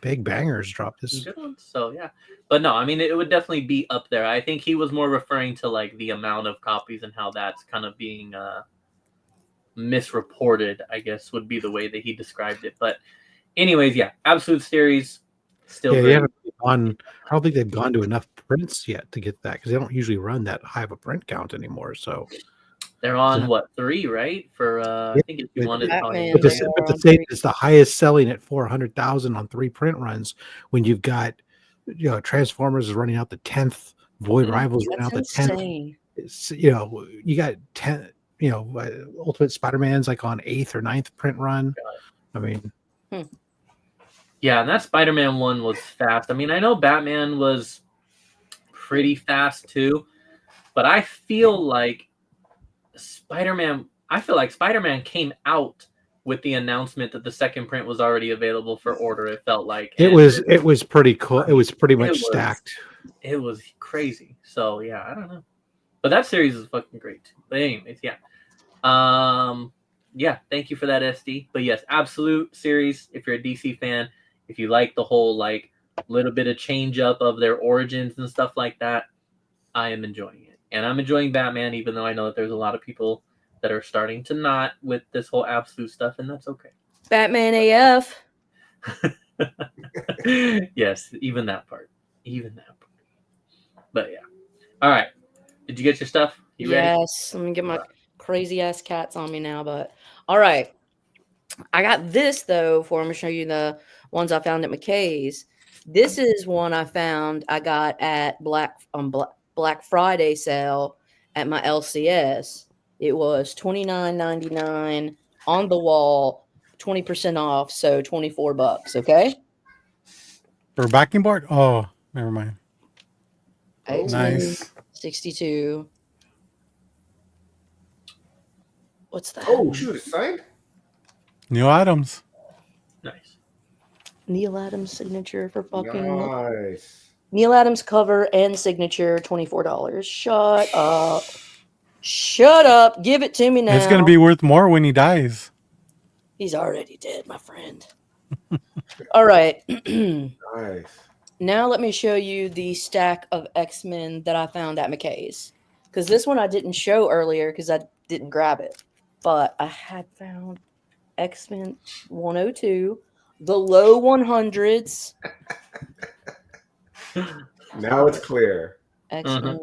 big bangers drop this. Good ones. So yeah, but no, I mean it would definitely be up there. I think he was more referring to like the amount of copies and how that's kind of being misreported, I guess would be the way that he described it. But anyways, yeah, Absolute series still. Yeah, I don't think they've gone to enough prints yet to get that because they don't usually run that high of a print count anymore. So they're on 3, right? For I think if you wanted Batman, but they to are say on it's the highest selling at 400,000 on 3 print runs when you've got Transformers is running out the 10th. Void Rivals running out the 10th. insane. You got 10. Ultimate Spider-Man's like on 8th or 9th print run. I mean, Yeah, and that Spider-Man one was fast. I mean, I know Batman was pretty fast too, but I feel like Spider-Man came out with the announcement that the second print was already available for order. It felt like it was pretty cool. It was pretty much stacked. It was crazy. So yeah, I don't know. But that series is fucking great too. But anyways, yeah. Yeah, thank you for that, SD. But yes, Absolute series, if you're a DC fan, if you like the whole like little bit of change up of their origins and stuff like that, I am enjoying it. And I'm enjoying Batman, even though I know that there's a lot of people that are starting to not with this whole Absolute stuff, and that's okay. Batman AF. Yes, even that part. But yeah. All right. Did you get your stuff? You ready? Yes. Let me get my crazy ass cats on me now. But all right. I got this though. I'm gonna show you the ones I found at McKay's. This is one I found. I got at Black Friday sale at my LCS. It was $29.99 on the wall, 20% off, so $24. Okay. For a backing board? Oh, never mind. Nice. 62. What's that? Oh, shoot, it's signed? New items. Nice. Neil Adams signature for fucking. Nice. Neil Adams cover and signature, $24. Shut up. Give it to me now. It's going to be worth more when he dies. He's already dead, my friend. All right. Nice. Now let me show you the stack of X-Men that I found at McKay's. Because this one I didn't show earlier because I didn't grab it. But I had found X-Men 102, the low 100s. Now it's clear. X-Men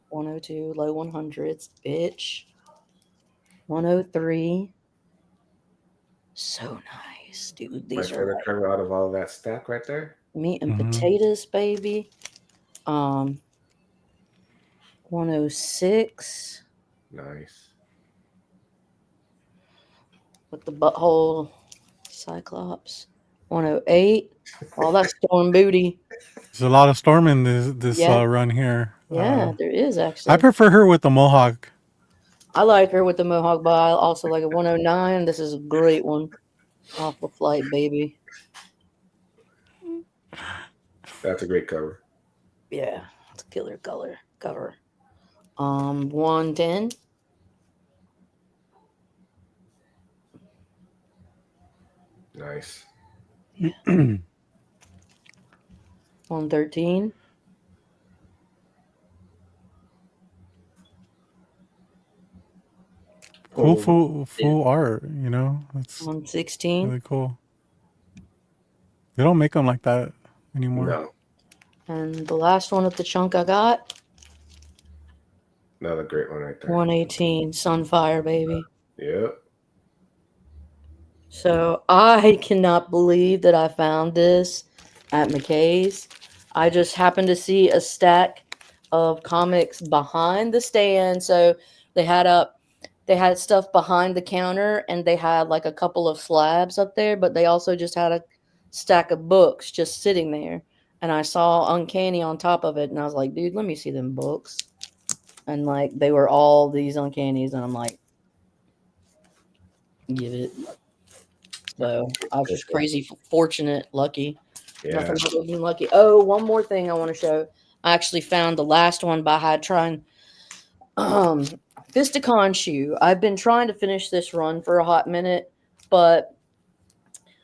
102, low 100s, bitch. 103. So nice, dude. My These are favorite like cover out of all that stack right there. meat and potatoes, baby. 106 Nice. with the butthole Cyclops. 108. All that storm booty. There's a lot of storm in this Yeah. run here. Yeah, there is actually. I prefer her with the mohawk. I like her with the mohawk, but I also like a 109. This is a great one. Off the flight, baby. That's a great cover. Yeah, it's a killer cover. 110. Nice. 113. Full art, you know? That's 116. really cool. They don't make them like that anymore. No. And the last one of the chunk I got, Another great one right there. 118. Sunfire, baby. Yep. So I cannot believe that I found this at McKay's. I just happened to see a stack of comics behind the stand. So they had stuff behind the counter, and they had like a couple of slabs up there, but they also just had a stack of books just sitting there. And I saw Uncanny on top of it, and I was like, dude, let me see them books. And like they were all these Uncannies, and I'm like, give it. So I was just crazy fortunate, lucky. Yeah. Nothing other than lucky. Oh, one more thing I want to show. I actually found the last one by Hadtron. Fisticon shoe. I've been trying to finish this run for a hot minute, but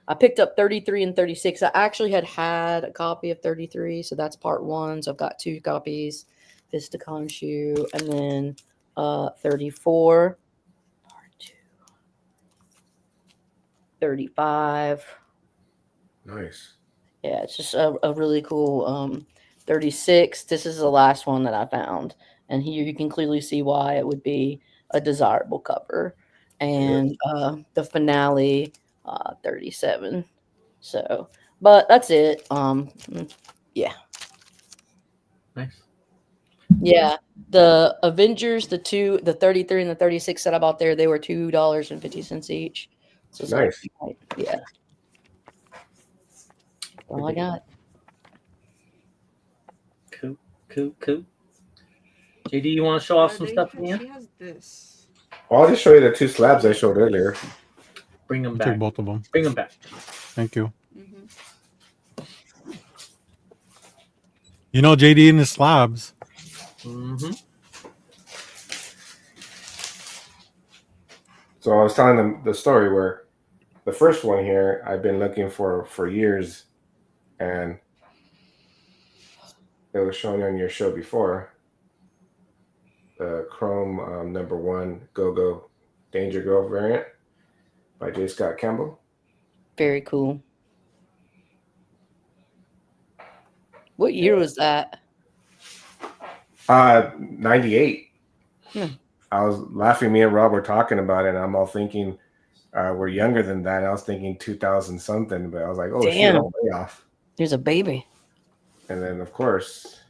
I picked up 33 and 36. I actually had a copy of 33, so that's part 1. So I've got 2 copies. Fisticon shoe, and then 34, part 2, 35. Nice. Yeah, it's just a really cool 36. This is the last one that I found. And here you can clearly see why it would be a desirable cover. And the finale, 37. So, but that's it. Yeah. Nice. Yeah, the Avengers, the 33 and the 36 that I bought there, they were $2.50 each. So it's Nice. like, yeah. That's all I got. Cool. JD, you want to show off some stuff She again? has this. Well, I'll just show you the 2 slabs I showed earlier. Bring them I'll back. take both of them. Bring them back. Thank you. Mm-hmm. You know, JD and his slabs. Mm-hmm. So I was telling them the story where the first one here I've been looking for years, and it was shown on your show before. The Chrome #1 Go-Go Danger Girl variant by J. Scott Campbell. Very cool. What year was that? 98. Hmm. I was laughing. Me and Rob were talking about it, and I'm all thinking we're younger than that. I was thinking 2000 something, but I was like, oh, shit, Damn. I'm way off. There's a baby. And then, of course,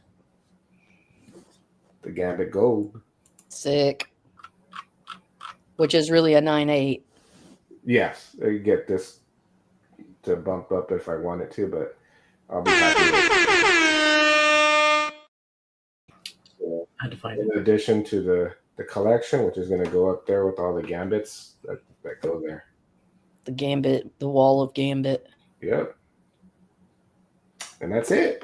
the Gambit Gold. Sick. Which is really a 9.8. Yes, I get this to bump up if I wanted to, but I'll be happy with it. So, I had to find it. in addition to the collection, which is going to go up there with all the Gambits that go there. The Gambit, the wall of Gambit. Yep. And that's it.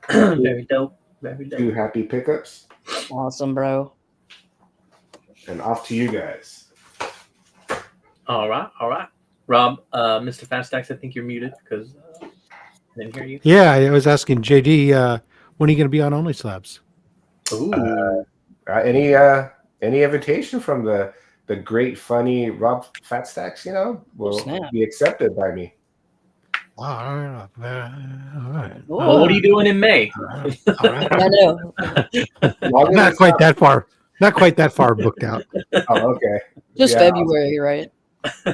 Very dope. Very 2 dope. happy pickups. Awesome, bro. And off to you guys. All right. Rob, Mr. Fat Stacks, I think you're muted because I didn't hear you. Yeah, I was asking JD, when are you going to be on Only Slabs? Ooh. Any invitation from the great, funny Rob Fat Stacks, will snap. be accepted by me. All right. Well, what are you doing in May? All right. I know. Not quite that far. Not quite that far booked out. Oh, okay. Just Yeah. February, right?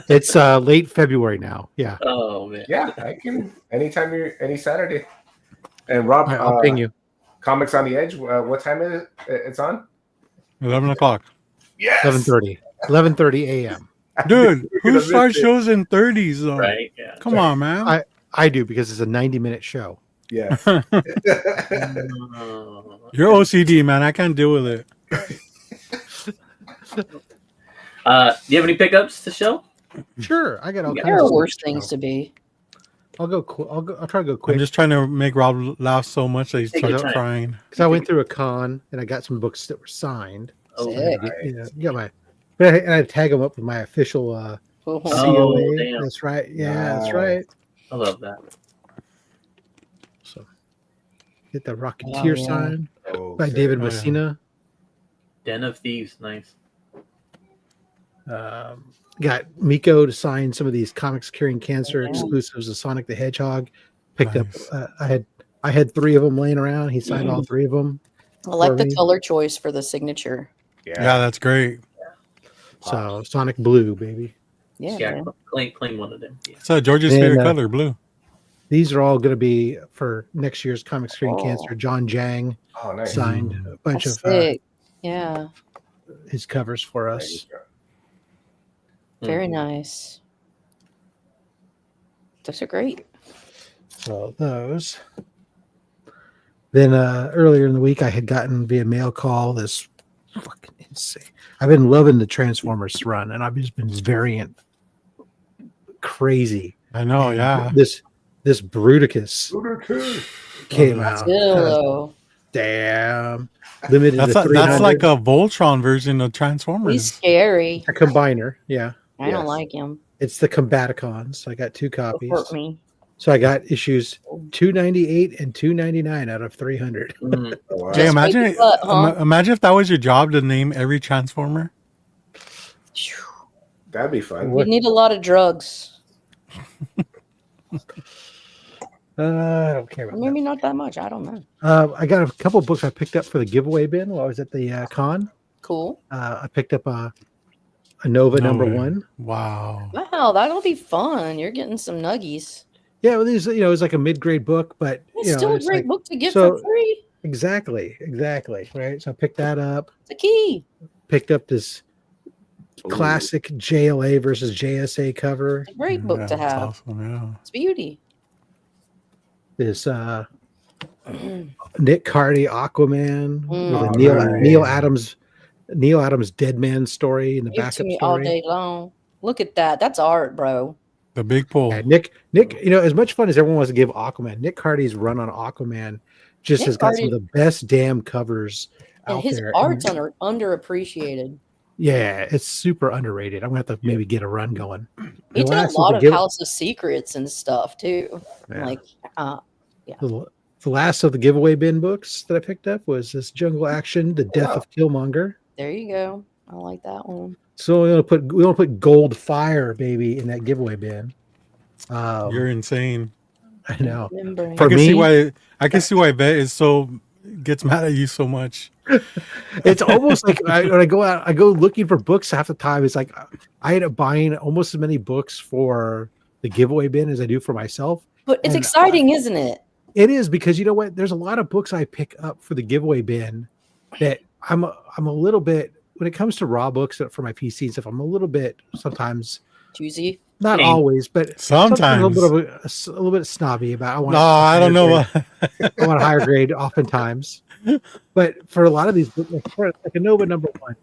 It's late February now. Yeah. Oh man. Yeah, I can any Saturday. And Rob, All right, I'll ping you. Comics on the Edge. What time is it? It's on. 11 o'clock. Yes. 11:30 a.m. Dude, You're who gonna starts miss it. shows in 30s though? Right. Yeah. Come on, man. I do because it's a 90-minute show. Yes. You're OCD, man. I can't deal with it. Do you have any pickups to show? Sure, I got all Yeah. kinds There of are worse stuff. things to be. I'll try to go I'm quick just trying to make Rob laugh so much that he Take your starts time. crying. because I went through a con and I got some books that were signed. Oh, Sick. Got my, and I tag them up with my official Oh, COA. damn. That's right. Yeah, that's Wow. right. I love that. So get the Rocketeer yeah. sign Oh, by sick. David Oh, yeah. Messina. Den of Thieves. Nice. Got Miko to sign some of these Comics Curing Cancer Yeah. exclusives of Sonic the Hedgehog. Picked Nice. up. I had 3 of them laying around. He signed all 3 of them. I like the me. color choice for the signature. Yeah, that's great. So Sonic Blue, baby. Yeah, Yeah. man. Claim one of them. Yeah. It's George's And, favorite color, blue. These are all going to be for next year's Comics Curing Oh. Cancer. John Jang Oh, nice. signed a bunch That's of sick. Yeah, his covers for There us. you go. very Mhm. nice. Those are great. So those. Then earlier in the week, I had gotten via mail call this fucking insane. I've been loving the Transformers run, and I've just been variant crazy. I know, And yeah. This Bruticus came out. Still, though, Damn. Limited That's to 300. that's like a Voltron version of he's Transformers. scary. a combiner. Yeah. I don't Yes. like him. It's the Combaticons. I got 2 Don't copies. hurt me. So I got issues 298 and 299 out of 300. Mhm. Oh, wow. Jay, Just imagine wake up, huh? imagine if that was your job to name every Transformer. Phew. That'd be fun. What? You need a lot of drugs. I don't care about that. Maybe not that much. I don't know. I got a couple books I picked up for the giveaway bin while I was at the con. Cool. I picked up a Nova No number way. 1. Wow. Wow, that'll be fun. You're getting some nuggies. Yeah, well, these it was like a mid-grade book, but It's still a it's great like, book to get so- for free. Exactly. Right. So I picked that up. It's a key. Picked up this Ooh. classic JLA versus JSA cover. It's a great book to that's have. awesome, yeah. It's beauty. This Nick Cardy Aquaman with a Mm. Neil Adams Dead Man story in the Give it to backup me all story. day long. Look at that. That's art, bro. The big pull. Yeah, Nick, as much fun as everyone wants to give Aquaman, Nick Cardy's run on Aquaman just Nick has got some Cardy- of the best damn covers And out his there. art's And, underappreciated. yeah, it's super underrated. I'm gonna have to maybe get a run going. He The did a last lot the of give- House of Secrets and stuff too. Yeah. Like, the last of the giveaway bin books that I picked up was this Jungle Action, The Death of Killmonger. there you go. I like that one. So we want to put Gold Fire, baby, in that giveaway bin. You're insane. I know. Remembering. For me- I can see why Vet is gets mad at you so much. It's almost like when I go looking for books half the time. It's like I end up buying almost as many books for the giveaway bin as I do for myself. But it's And exciting, isn't it? It is, because you know what? There's a lot of books I pick up for the giveaway bin that I'm a little bit, when it comes to raw books for my PC and stuff, I'm a little bit sometimes, Choosy. not Dang. always, but Sometimes. a little bit snobby about. I don't know what. I want a higher grade oftentimes. But for a lot of these books, like a Nova number one,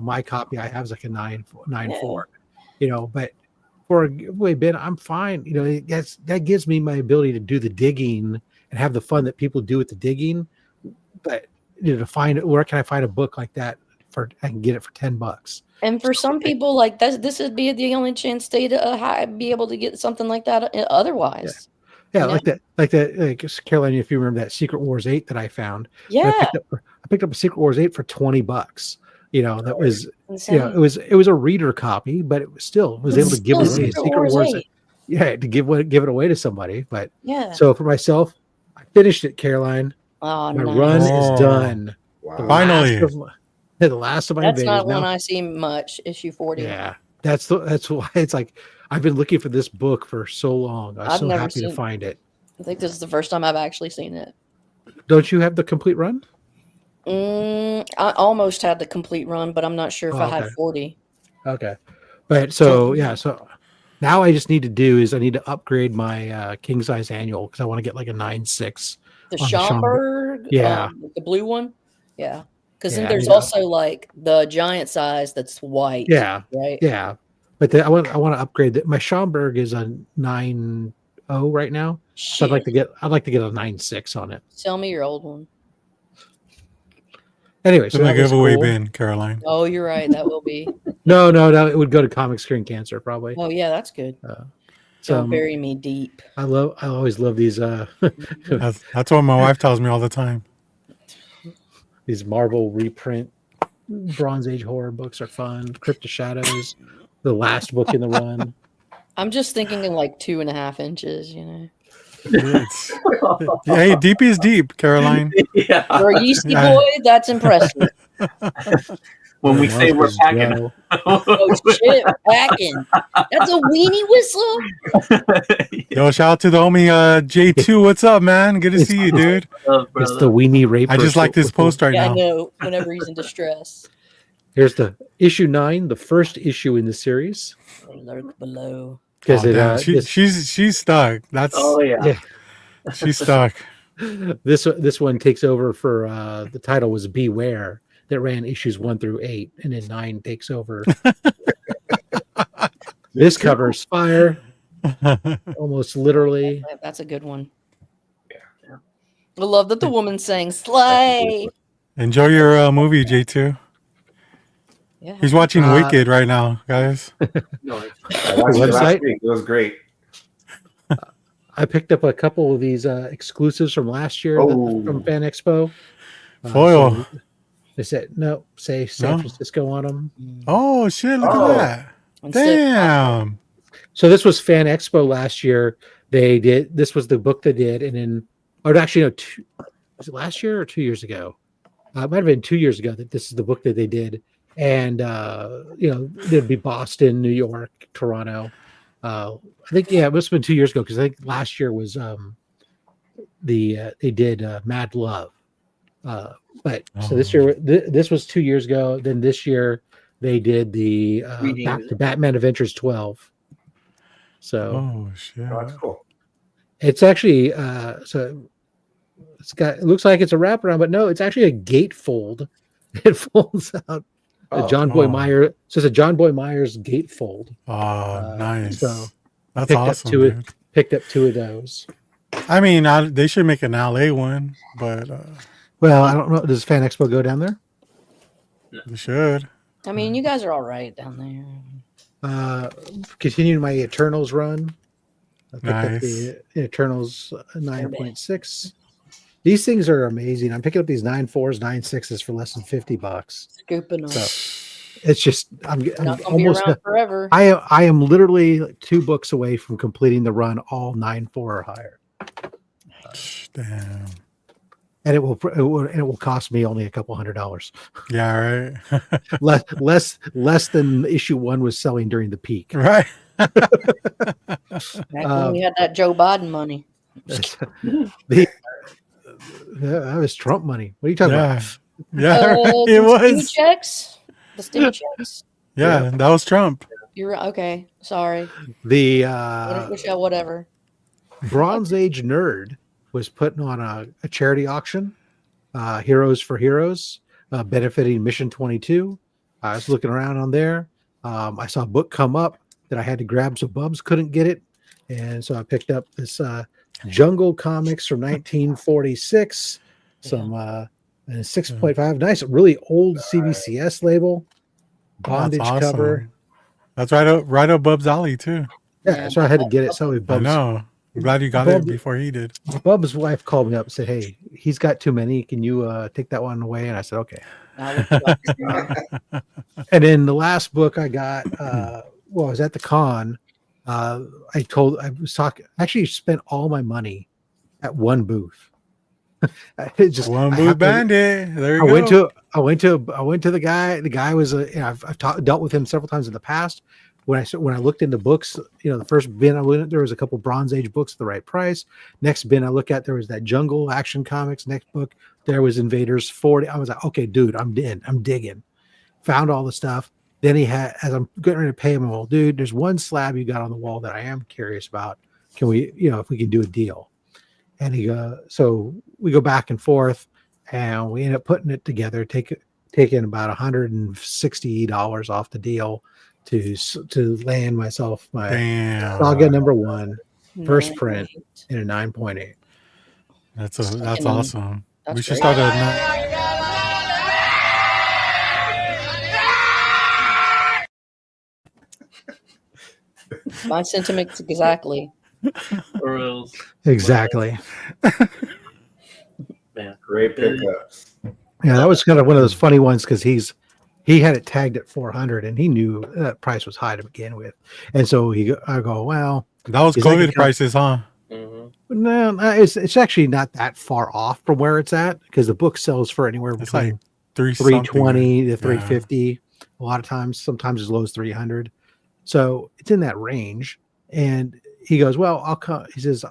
my copy I have is like a 9.4. But for a giveaway bin, I'm fine. That gives me my ability to do the digging and have the fun that people do with the digging. But to find where can I find a book like that I can get it for $10. And for some people, like this would be the only chance they to be able to get something like that otherwise. Yeah, like that. Caroline, if you remember that Secret Wars 8 that I found, Yeah, I picked up a Secret Wars 8 for $20. That was insane. it was a reader copy, but it was able to give away a Secret Wars 8. Yeah, to give it away to somebody. But Yeah. so for myself, I finished it, Caroline. Oh, My nice. run is done. Wow. Finally. The last of my That's invaders. not one I see much. Issue 40. Yeah, that's why it's like I've been looking for this book for so long. I'm I've so never happy to seen- find it. I think this is the first time I've actually seen it. Don't you have the complete run? I almost had the complete run, but I'm not sure if Oh, I had okay. 40. Okay, but so now I just need to upgrade my king size annual because I want to get like a 9.6. The On the Schomburg, Yeah. the blue one, yeah. Because Yeah, then I there's need to- also like the giant size that's white. Yeah, right. yeah. But I want to upgrade that. My Schomburg is a 9.0 right now, so I'd like to get a 9.6 on it. Sell me your old one. Anyway, So so the that was giveaway cool. bin, Caroline. Oh, you're right. That will be. No, it would go to Comic Screen Cancer probably. Oh yeah, that's good. So Don't bury me deep. I always love these That's what my wife tells me all the time. these Marvel reprint Bronze Age horror books are fun. Crypt of Shadows, the last book in the run. I'm just thinking in like 2.5 inches. It's- hey, deep is deep, Caroline. Yeah. For a yeasty boy, that's impressive. When we say we're packing. Joe. Oh shit, packing. That's a weenie whistle. Yo, shout out to the homie J2. What's up, man? Good to see you, dude. It's the Weenie Raper. I just like this post right Yeah, I now. know. Whenever he's in distress. Here's the issue 9, the first issue in the series. Lurk below. Because Oh, damn. She's stuck. That's Oh yeah. she's stuck. this one takes over for the title was Beware, that ran issues 1 through 8, and then 9 takes over. This covers fire, almost literally. That's a good one. Yeah. I love that the woman sang "Slay." Enjoy your movie, J2. Yeah. He's watching Uh, Wicked right now, guys. No, I watched it last Website? week. It was great. I picked up a couple of these exclusives from last year Oh. from Fan Expo. Foil. So they said say San No? Francisco on them. Oh shit! Look Oh. at that. Instead- Damn. So this was Fan Expo last year. This was the book they did, and then, or actually, no, was it last year or 2 years ago? It might have been 2 years ago that this is the book that they did, and there'd be Boston, New York, Toronto. I think it must have been 2 years ago because I think last year was they did Mad Love, But so this year, this was 2 years ago. Then this year they did the Reading. Batman Adventures 12. So Oh shit! Oh, that's cool. it's actually so it looks like it's a wraparound, but no, it's actually a gatefold. It folds out. Oh, John Boy Myers. So it's a John Boy Myers gatefold. Oh, nice. So That's picked up awesome, two- dude. Picked up 2 of those. I mean, they should make an LA one, but Well, I don't know. Does Fan Expo go down there? they should. I mean, you guys are all right down there. Continuing my Eternals run. I picked up Nice. the Eternals 9.6. These things are amazing. I'm picking up these 9.4s, 9.6s for less than $50. Scooping them. So it's just I'm Not gonna be almost. around forever. I am literally 2 books away from completing the run, all 9.4 or higher, Damn. and it will cost me only a couple $100. Yeah. Right. less than issue 1 was selling during the peak. Right. Back when we had that Joe Biden money. That was Trump money. What are you talking Yeah. about? Yeah. Right. It the stimmy was. checks. The stimmy checks. Yeah, that was Trump. You're right. Okay. Sorry. The Whatever. Bronze Age Nerd was putting on a charity auction, Heroes for Heroes, benefiting Mission 22. I was looking around on there. I saw a book come up that I had to grab, so Bubs couldn't get it. And so I picked up this Jungle Comics from 1946, some and 6.5, nice, really old CBCS label, bondage That's awesome. cover. That's right up Bub's alley too. Yeah, so I had to get it. So I Bubs, know. I'm glad you got it before he did. Bub's wife called me up and said, "Hey, he's got too many. Can you take that one away?" And I said, "Okay." And then the last book I got, I was at the con. I actually spent all my money at one booth. It just One I Blue happened- Bandit. There you I go. went to the guy. The guy was I've dealt with him several times in the past. When I looked into books, the first bin I went at, there was a couple Bronze Age books at the right price. Next bin I look at, there was that Jungle Action Comics. Next book there was Invaders 40. I was like, okay, dude, I'm digging. Found all the stuff. Then he had, as I'm getting ready to pay him, well, dude, there's one slab you got on the wall that I am curious about. Can we, if we can do a deal? And so we go back and forth, and we end up putting it together, taking about $160 off the deal to land myself my Damn. Saga #1 first print in a 9.8. That's awesome. That's We should great. start a My sentiments exactly. Or else, Exactly. man. Great pickups. Yeah, that was kind of one of those funny ones because he had it tagged at 400 and he knew that price was high to begin with, and so I go, well, That was He's like, COVID prices, huh? Mhm. no, it's actually not that far off from where it's at because the book sells for anywhere It's between like 320 320 to Yeah. 350 a lot of times, sometimes as low as 300, so it's in that range. And he goes, well, I'll come. He says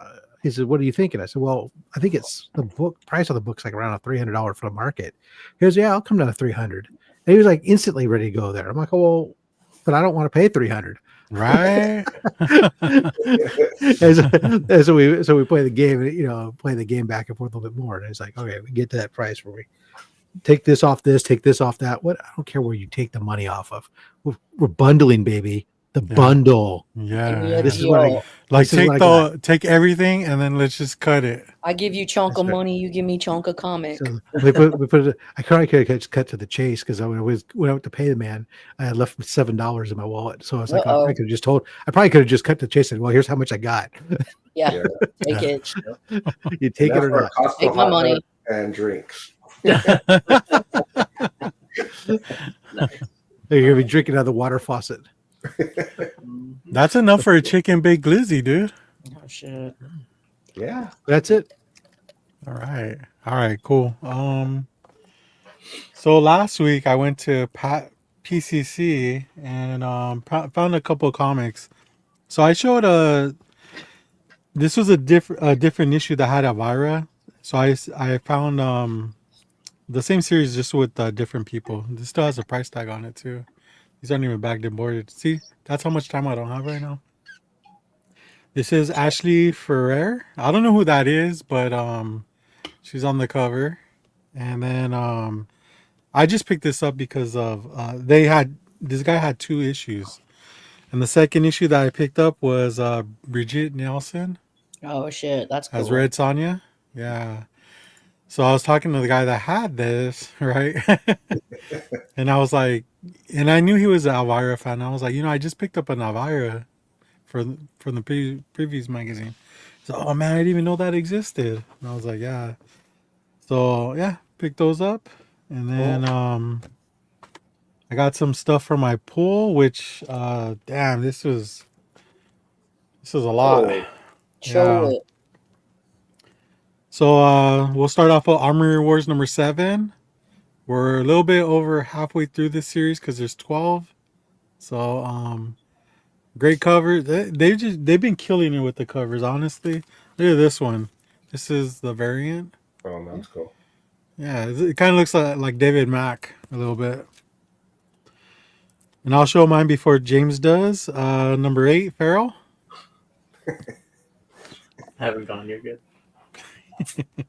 what do you think? And I said, well, I think it's the book price of the book's like around a $300 for the market. He goes, yeah, I'll come down to 300. And he was like instantly ready to go there. I'm like, oh, well, but I don't want to pay 300. Right? and so we play the game, play the game back and forth a little bit more. And it's like, okay, we get to that price where we take this off that. What? I don't care where you take the money off of. We're bundling, baby. The Yeah. bundle. Yeah. This is what I Like this is what I take everything and then let's just cut it. I give you chunk That's of right. money, you give me chunk of comic. So we put it. I probably could have just cut to the chase because when I went to pay the man, I had left $7 in my wallet. So I was like, Uh-oh. I probably could have just cut to the chase and well, here's how much I got. Yeah, Yeah. take it. You take it Enough or for a not. Costco Take my hot money. dog and drink. You're gonna be drinking out of the water faucet. That's enough for a chicken baked glizzy, dude. Oh shit. Yeah. That's it. All right, cool. So last week I went to PCC and found a couple of comics. So I showed this was a different issue that had Elvira. So I found The same series, just with different people. This still has a price tag on it too. These aren't even bagged and boarded. See, that's how much time I don't have right now. This is Ashley Ferrer. I don't know who that is, but she's on the cover. And then I just picked this up because of this guy had 2 issues. And the second issue that I picked up was Bridget Nielsen Oh shit, that's cool. as Red Sonja. Yeah. So I was talking to the guy that had this, right? And I was like, and I knew he was an Elvira fan. I was like, I just picked up an Elvira from the previous magazine. So, oh man, I didn't even know that existed. And I was like, yeah. So yeah, picked those up, and then I got some stuff for my pool, which damn, this was a lot. Oh, Show Yeah. it. So we'll start off with Armory Wars number 7. We're a little bit over halfway through this series because there's 12. So great cover. They've been killing it with the covers, honestly. Look at this one. This is the variant. oh, that's cool. Yeah, it kind of looks like David Mack a little bit. And I'll show mine before James does. Number 8, Farrell. I haven't gone. You're good.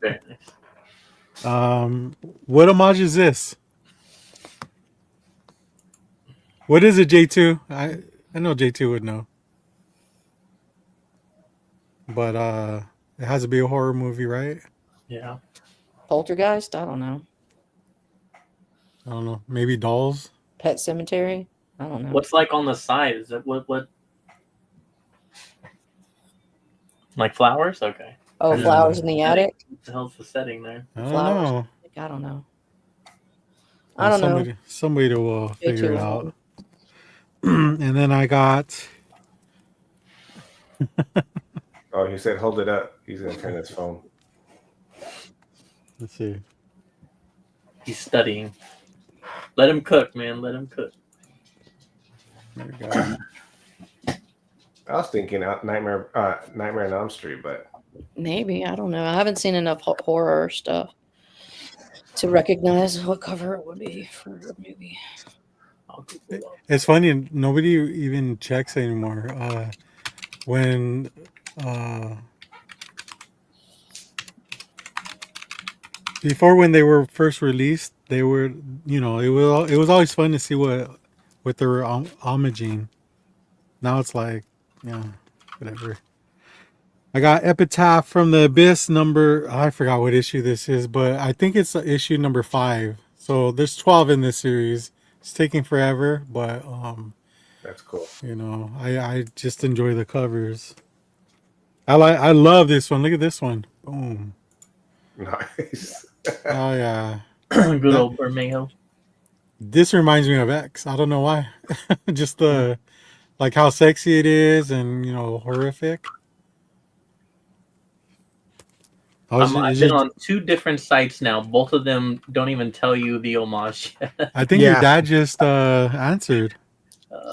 Very nice. What homage is this? What is it, J2? I know J2 would know. But it has to be a horror movie, right? Yeah. Poltergeist? I don't know. I don't know. Maybe Dolls? Pet Cemetery? I don't know. What's like on the side? Is it what? Like flowers? Okay. Oh, Yeah. Flowers in the Attic? What the hell's the setting there? I don't Flowers. know. I don't know. I don't know. Somebody will figure it J2 out. And then I got... Oh, he said, hold it up. He's going to turn his phone. Let's see. He's studying. Let him cook, man. Let him cook. There we go. I was thinking Nightmare on Elm Street, but Maybe. I don't know. I haven't seen enough horror stuff to recognize what cover it would be for a movie. I'll Google it. It's funny, nobody even checks anymore. When before, when they were first released, they were, it was always fun to see what they were homaging. Now it's like, yeah, whatever. I got Epitaph from the Abyss I forgot what issue this is, but I think it's issue number 5. So there's 12 in this series. It's taking forever, but that's cool. I just enjoy the covers. I love this one. Look at this one. Boom. Nice. Oh yeah. Good old Bermejo. This reminds me of X. I don't know why. Just like how sexy it is, and horrific. I've been on 2 different sites now. Both of them don't even tell you the homage yet. I think Yeah. your dad just answered.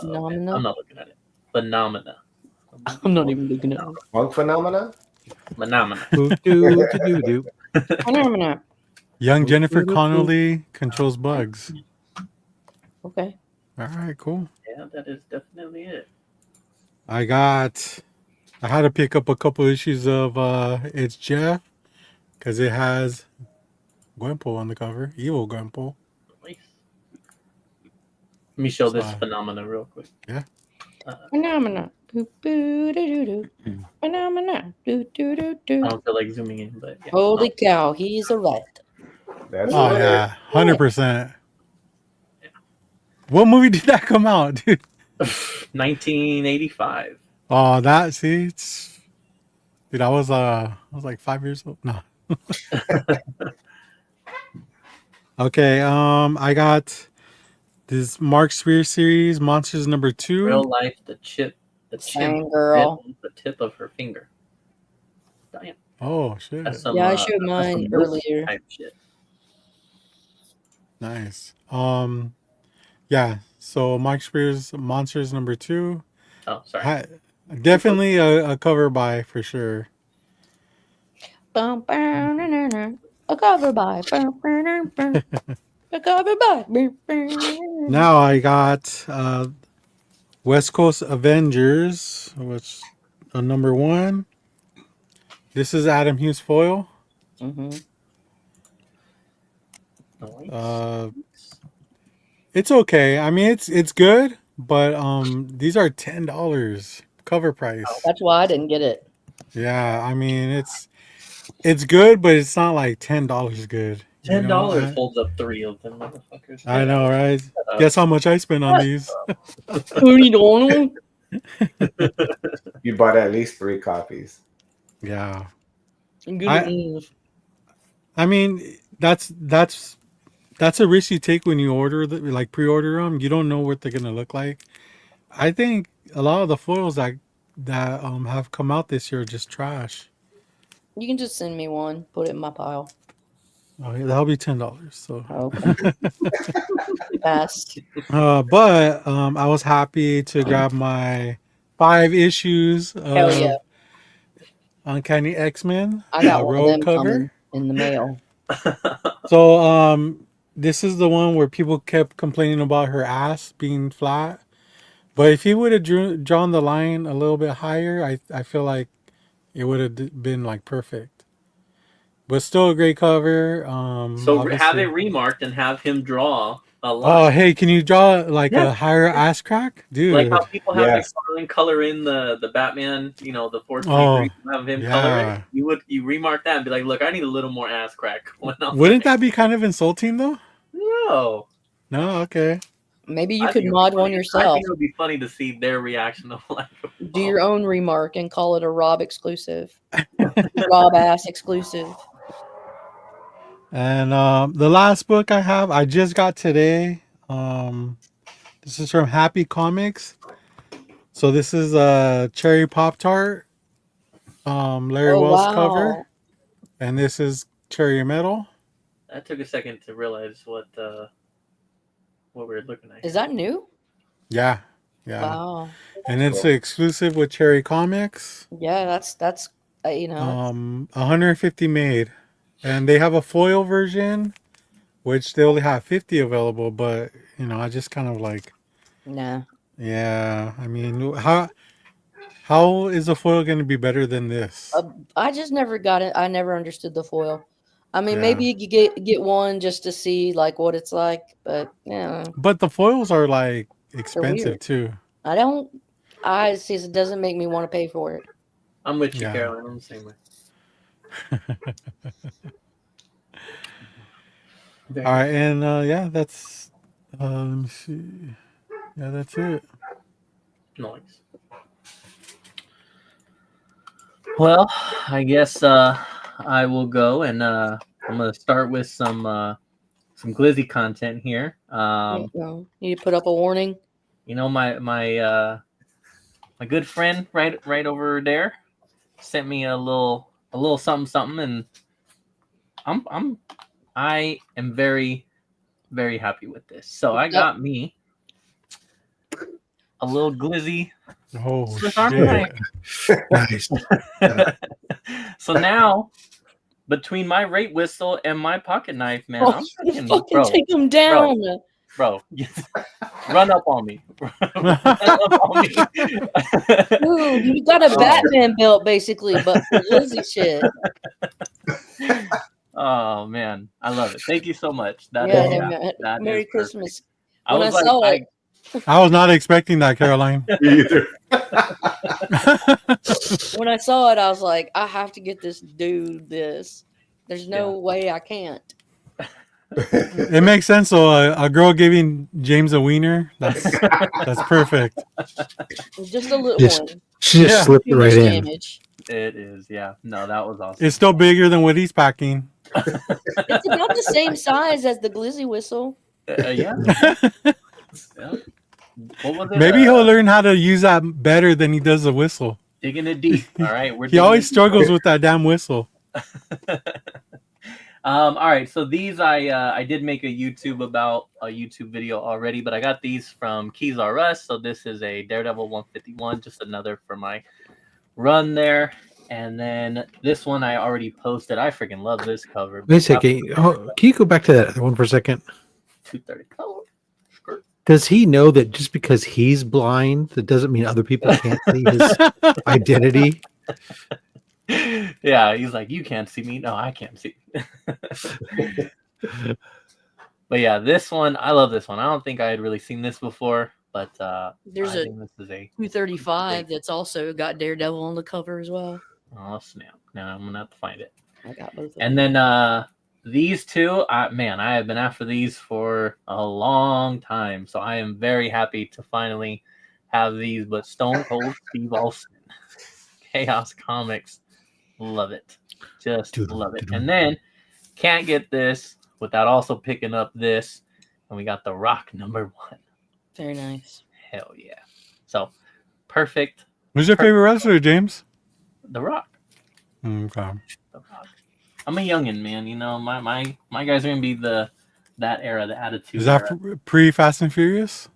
Phenomena? I'm not looking at it. Phenomena. I'm not even looking at it. Funk Phenomena? Phenomena. Do. Phenomena. Young Jennifer Connelly controls bugs. Okay. All right, cool. Yeah, that is definitely it. I had to pick up a couple issues of It's Jeff, because it has Gwenpool on the cover. Evil Gwenpool. Nice. Let me show this Sorry. phenomena real quick. Yeah. Phenomena. Boo, boo, doo, doo, doo. Phenomena. Do, do, do, I do. don't feel like zooming in, but yeah. Holy cow, he's a rat. That's Oh right. yeah, 100%. What movie did that come out, dude? 1985. Oh, dude, I was like 5 years old. No. Okay, I got this Mark Spear series, Monsters number 2. Real life, the chimp Fangirl. bit the tip of her finger. Damn. Oh shit. That's some, Yeah, I that's showed some mine milk earlier. type shit. Nice. Yeah. So Mike Spears Monsters number 2. Oh, sorry. Definitely a cover buy for sure. Bum, bum, na, na, na. A cover by. A cover by. Now I got West Coast Avengers, which number 1. This is Adam Hughes foil. Mm-hmm. Uh, it's okay. I mean, it's good, but these are $10 cover price. That's why I didn't get it. Yeah, I mean it's good, but it's not like $10 good. you know? $10 holds up 3 of them, motherfuckers. I know, right? Guess how much I spent on these? $30. You bought at least 3 copies. Yeah. Good I- news. I mean, that's a risk you take when you order like pre-order them. You don't know what they're gonna look like. I think a lot of the foils that have come out this year are just trash. You can just send me one. Put it in my pile. Oh, yeah, that'll be $10. So, Okay. Pass. but I was happy to grab my 5 issues Hell of yeah. Uncanny X-Men I got one of road them cover. coming in the mail. So this is the one where people kept complaining about her ass being flat. But if he would have drawn the line a little bit higher, I feel like it would have been like perfect. But still a great cover. So have obviously- it remarked and have him draw a Oh, line. hey, can you draw like Yeah. a higher ass crack? Dude. Like how people have Yes. like color in the Batman, the 423, have him color yeah. it. You remark that and be like, look, I need a little more ass crack. Wouldn't that be kind of insulting though? No. No, okay. Maybe you I could think it would mod be one funny. I yourself. think it would be funny to see their reaction of like, Do your own remark and call it a Rob exclusive. Rob ass exclusive. And the last book I have, I just got today. This is from Happy Comics. So this is a Cherry Pop Tart, Larry Wells cover, and this is Cherry Metal. That took a second to realize what we were looking at. Is that new? Yeah. Wow. And it's exclusive with Cherry Comics. Yeah, that's 150 made, and they have a foil version, which they only have 50 available. But I just kind of like, nah. yeah. I mean, how is a foil going to be better than this? I just never got it. I never understood the foil. I mean, Yeah. maybe you could get one just to see like what it's like, but yeah. But the foils are like expensive weird. too. I see. It doesn't make me want to pay for it. I'm with you, Yeah. Caroline. I'm the same way. All right, and yeah, that's let me see. Yeah, that's it. Nice. Well, I guess I will go, and I'm gonna start with some glizzy content here. You need to put up a warning. My good friend right over there sent me a little something, and I am very, very happy with this. So I got me a little glizzy Oh Swiss Army shit! knife. Nice. So now, between my rate whistle and my pocket knife, man, I'm thinking, Fucking take them down. bro, run up on me. Run up on me. Dude, you got a Batman belt basically, but for Lizzie shit. Oh man, I love it. Thank you so much. That Merry is perfect. Christmas. I When was I saw like, it, I was not expecting that, Caroline. Me either. when I saw it, I was like, I have to get this dude this. There's no way I can't. It makes sense. So a girl giving James a wiener, that's perfect. Just a little Yes. one. She just Yeah. slipped Too right much in. damage. it is, yeah. No, that was awesome. It's still bigger than what he's packing. It's about the same size as the glizzy whistle. Yeah. Yeah. What was it? Maybe he'll learn how to use that better than he does the whistle. Digging it deep. All right, He always struggles with that damn whistle. All right, so these I did make a YouTube video already, but I got these from Keys R Us. So this is a Daredevil 151, just another for my run there, And then this one I already posted. I freaking love this cover. Wait a second. Oh, can you go back to that other one for a second? 230 color. Does he know that just because he's blind, that doesn't mean other people can't see his identity? Yeah, he's like, you can't see me. No, I can't see. But yeah, this one, I love this one. I don't think I had really seen this before, but There's I a think this is a 235 that's also got Daredevil on the cover as well. oh snap. Now I'm gonna have to find it. I got both of And them. then these two, I have been after these for a long time, so I am very happy to finally have these. But Stone Cold Steve Austin, Chaos Comics, love it, just love it. And then can't get this without also picking up this, and we got The Rock #1. Very nice. Hell yeah! So perfect. Who's your favorite wrestler, James? The Rock. Okay. The Rock. I'm a youngin', man. You know, my guys are gonna be that era, the Attitude Is that era. pre Fast and Furious?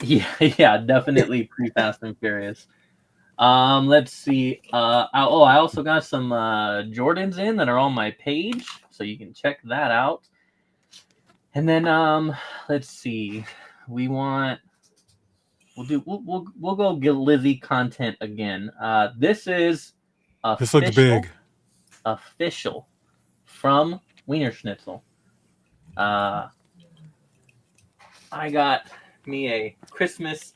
Yeah, definitely pre Fast and Furious. Let's see. I also got some Jordans in that are on my page, so you can check that out. And then let's see. We'll go get Lizzie content again. This is This looks big. Official from Wiener Schnitzel. I got me a Christmas,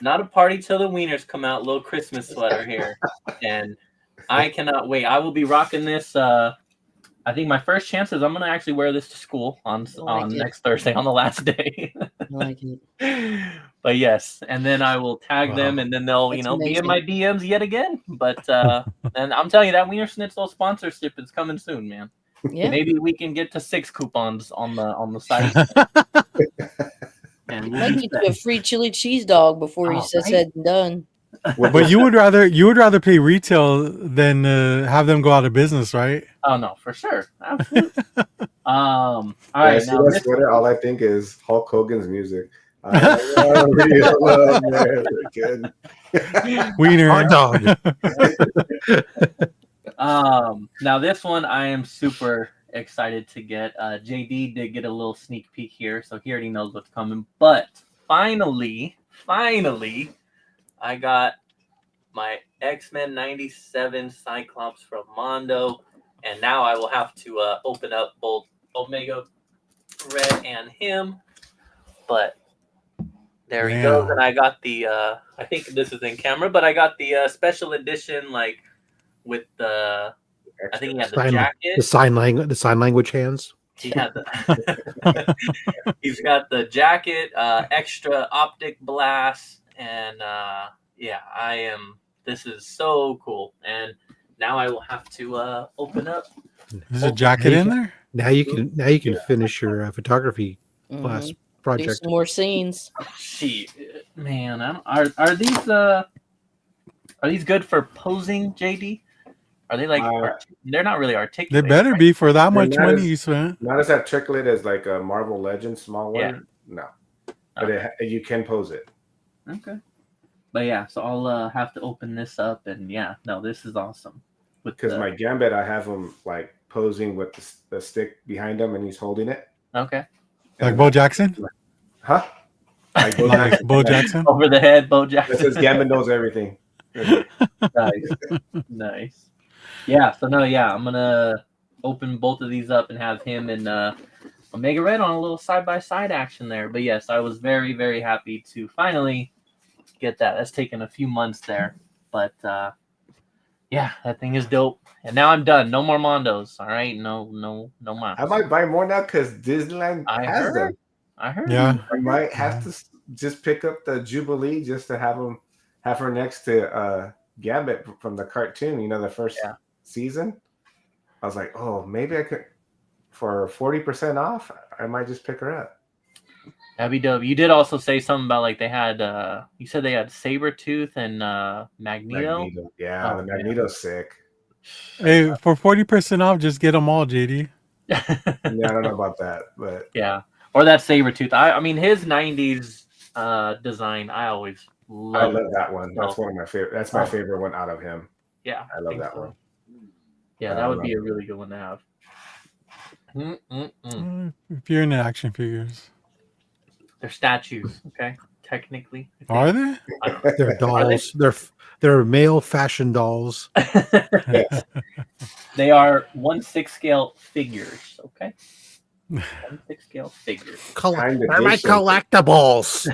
not a party till the wieners come out, little Christmas sweater here, and I cannot wait. I will be rocking this. I think my first chance is I'm gonna actually wear this to school on next Thursday on the last day. I like it. But yes, and then I will tag them, and then they'll be in my DMs yet again. But and I'm telling you that Wiener Schnitzel sponsorship is coming soon, man. Yeah. Maybe we can get to 6 coupons on the site. And Might get you a free chili cheese dog before you said and done. But you would rather pay retail than have them go out of business, right? Oh no, for sure, absolutely. All right, now that sweater, all I think is Hulk Hogan's music. Real American. Wiener Hot dog. Now this one I am super excited to get. JD did get a little sneak peek here, so he already knows what's coming. But finally, I got my X-Men 97 Cyclops from Mondo, and now I will have to open up both Omega Red and him. But there he goes, and I got the I think this is in camera, but I got the special edition, like with the I think he had the jacket, the sign language hands. He had he's got the jacket, extra optic blast, and yeah, this is so cool. And now I will have to open up. There's a jacket in there. Now you can finish your photography class project. Do some more scenes. Shit, man, are these good for posing, JD? Are they like? They're not really articulate. They better be for that much money you spent. Not as articulate as like a Marvel Legends small one. Yeah. No, but you can pose it. Okay. But yeah, so I'll have to open this up, and yeah, no, this is awesome. Because my Gambit, I have him like posing with the stick behind him, and he's holding it. Okay. Like Bo Jackson? Huh? Like Bo Jackson? Over the head, Bo Jackson. This is Gambit knows everything. Nice. Yeah, so no, yeah, I'm gonna open both of these up and have him and Omega Red on a little side-by-side action there. But yes, I was very, very happy to finally get that. That's taken a few months there, but yeah, that thing is dope. And now I'm done. No more Mondos. All right, no more. I might buy more now because Disneyland has them. I heard. Yeah, I might have to just pick up the Jubilee just to have her next to Gambit from the cartoon. You know, the first season. I was like, oh, maybe I could for 40% off. I might just pick her up. That'd be dope. You did also say something about like they had. You said they had Sabretooth and Magneto. Yeah, the Magneto's sick. Hey, for 40% off, just get them all, JD. Yeah, I don't know about that, but yeah, or that Sabretooth. I mean, his '90s design, I always I love that one. That's So, one of my favorite. That's my favorite one out of him. yeah, I love think that so. one. Yeah, that would be a really good one to have. If you're into action figures, They're statues, okay? Technically, I are think. they? They're dolls. They're male fashion dolls. Yes. They are 1/6 scale figures, okay? 1/6 scale figures. Kind They're my edition. collectibles.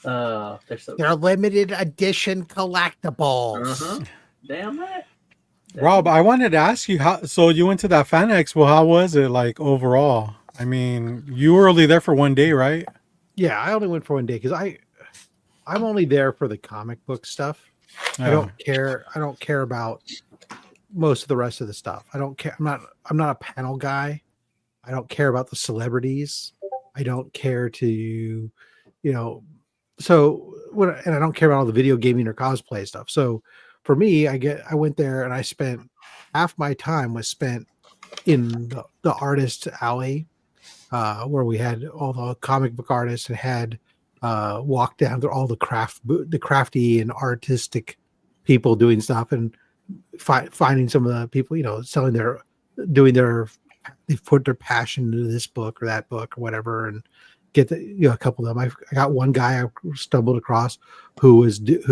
They're so They're limited edition collectibles. Uh-huh. Damn right. Rob, I wanted to ask you how. So you went to that fan expo. How was it like overall? I mean, you were only there for one day, right? Yeah, I only went for one day because I'm only there for the comic book stuff. I don't care. I don't care about most of the rest of the stuff. I don't care. I'm not a panel guy. I don't care about the celebrities. I don't care to, so and I don't care about all the video gaming or cosplay stuff. So for me, I went there and I spent half my time was spent in the artist alley, where we had all the comic book artists and had walked down through all the crafty and artistic people doing stuff and finding some of the people, they've put their passion into this book or that book or whatever, and get a couple of them. I got one guy I stumbled across who did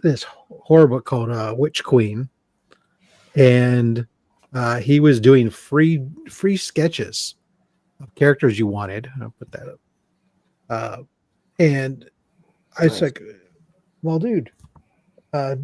this horror book called Witch Queen, and he was doing free sketches of characters you wanted. I'll put that up. And I was like, well, dude, I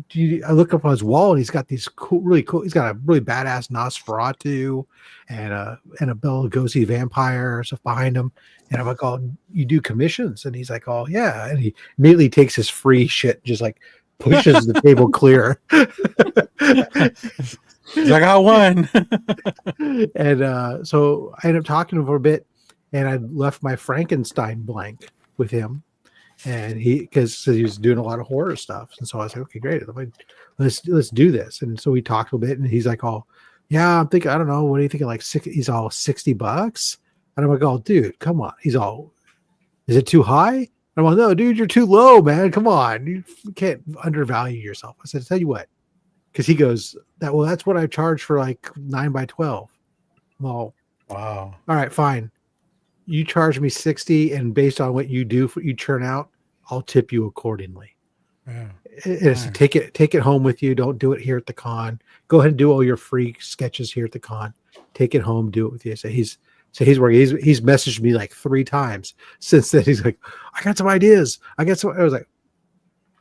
look up on his wall and he's got these really cool. He's got a really badass Nosferatu and a Bela Lugosi vampire stuff behind him. And I'm like, oh, you do commissions? And he's like, oh yeah. And he immediately takes his free shit, and just like pushes the table clear. He's like, I got one. And so I ended up talking to him for a bit, and I left my Frankenstein blank with him. And because he was doing a lot of horror stuff, and so I was like, okay, great, let's do this. And so we talked a bit, and he's like, oh yeah, I'm thinking, I don't know, what do you think? Like he's all $60, and I'm like, oh dude, come on. He's all, is it too high? And I'm like, no, dude, you're too low, man. Come on, you can't undervalue yourself. I said, tell you what, because he goes that's what I charge for like 9x12. Well, Wow. all right, fine. You charge me 60, and based on what you do, you churn out, I'll tip you accordingly. Yeah. It's Nice. take it home with you. Don't do it here at the con. Go ahead and do all your free sketches here at the con. Take it home, do it with you. So he's working. He's messaged me like 3 times since then. He's like, I got some ideas. I was like,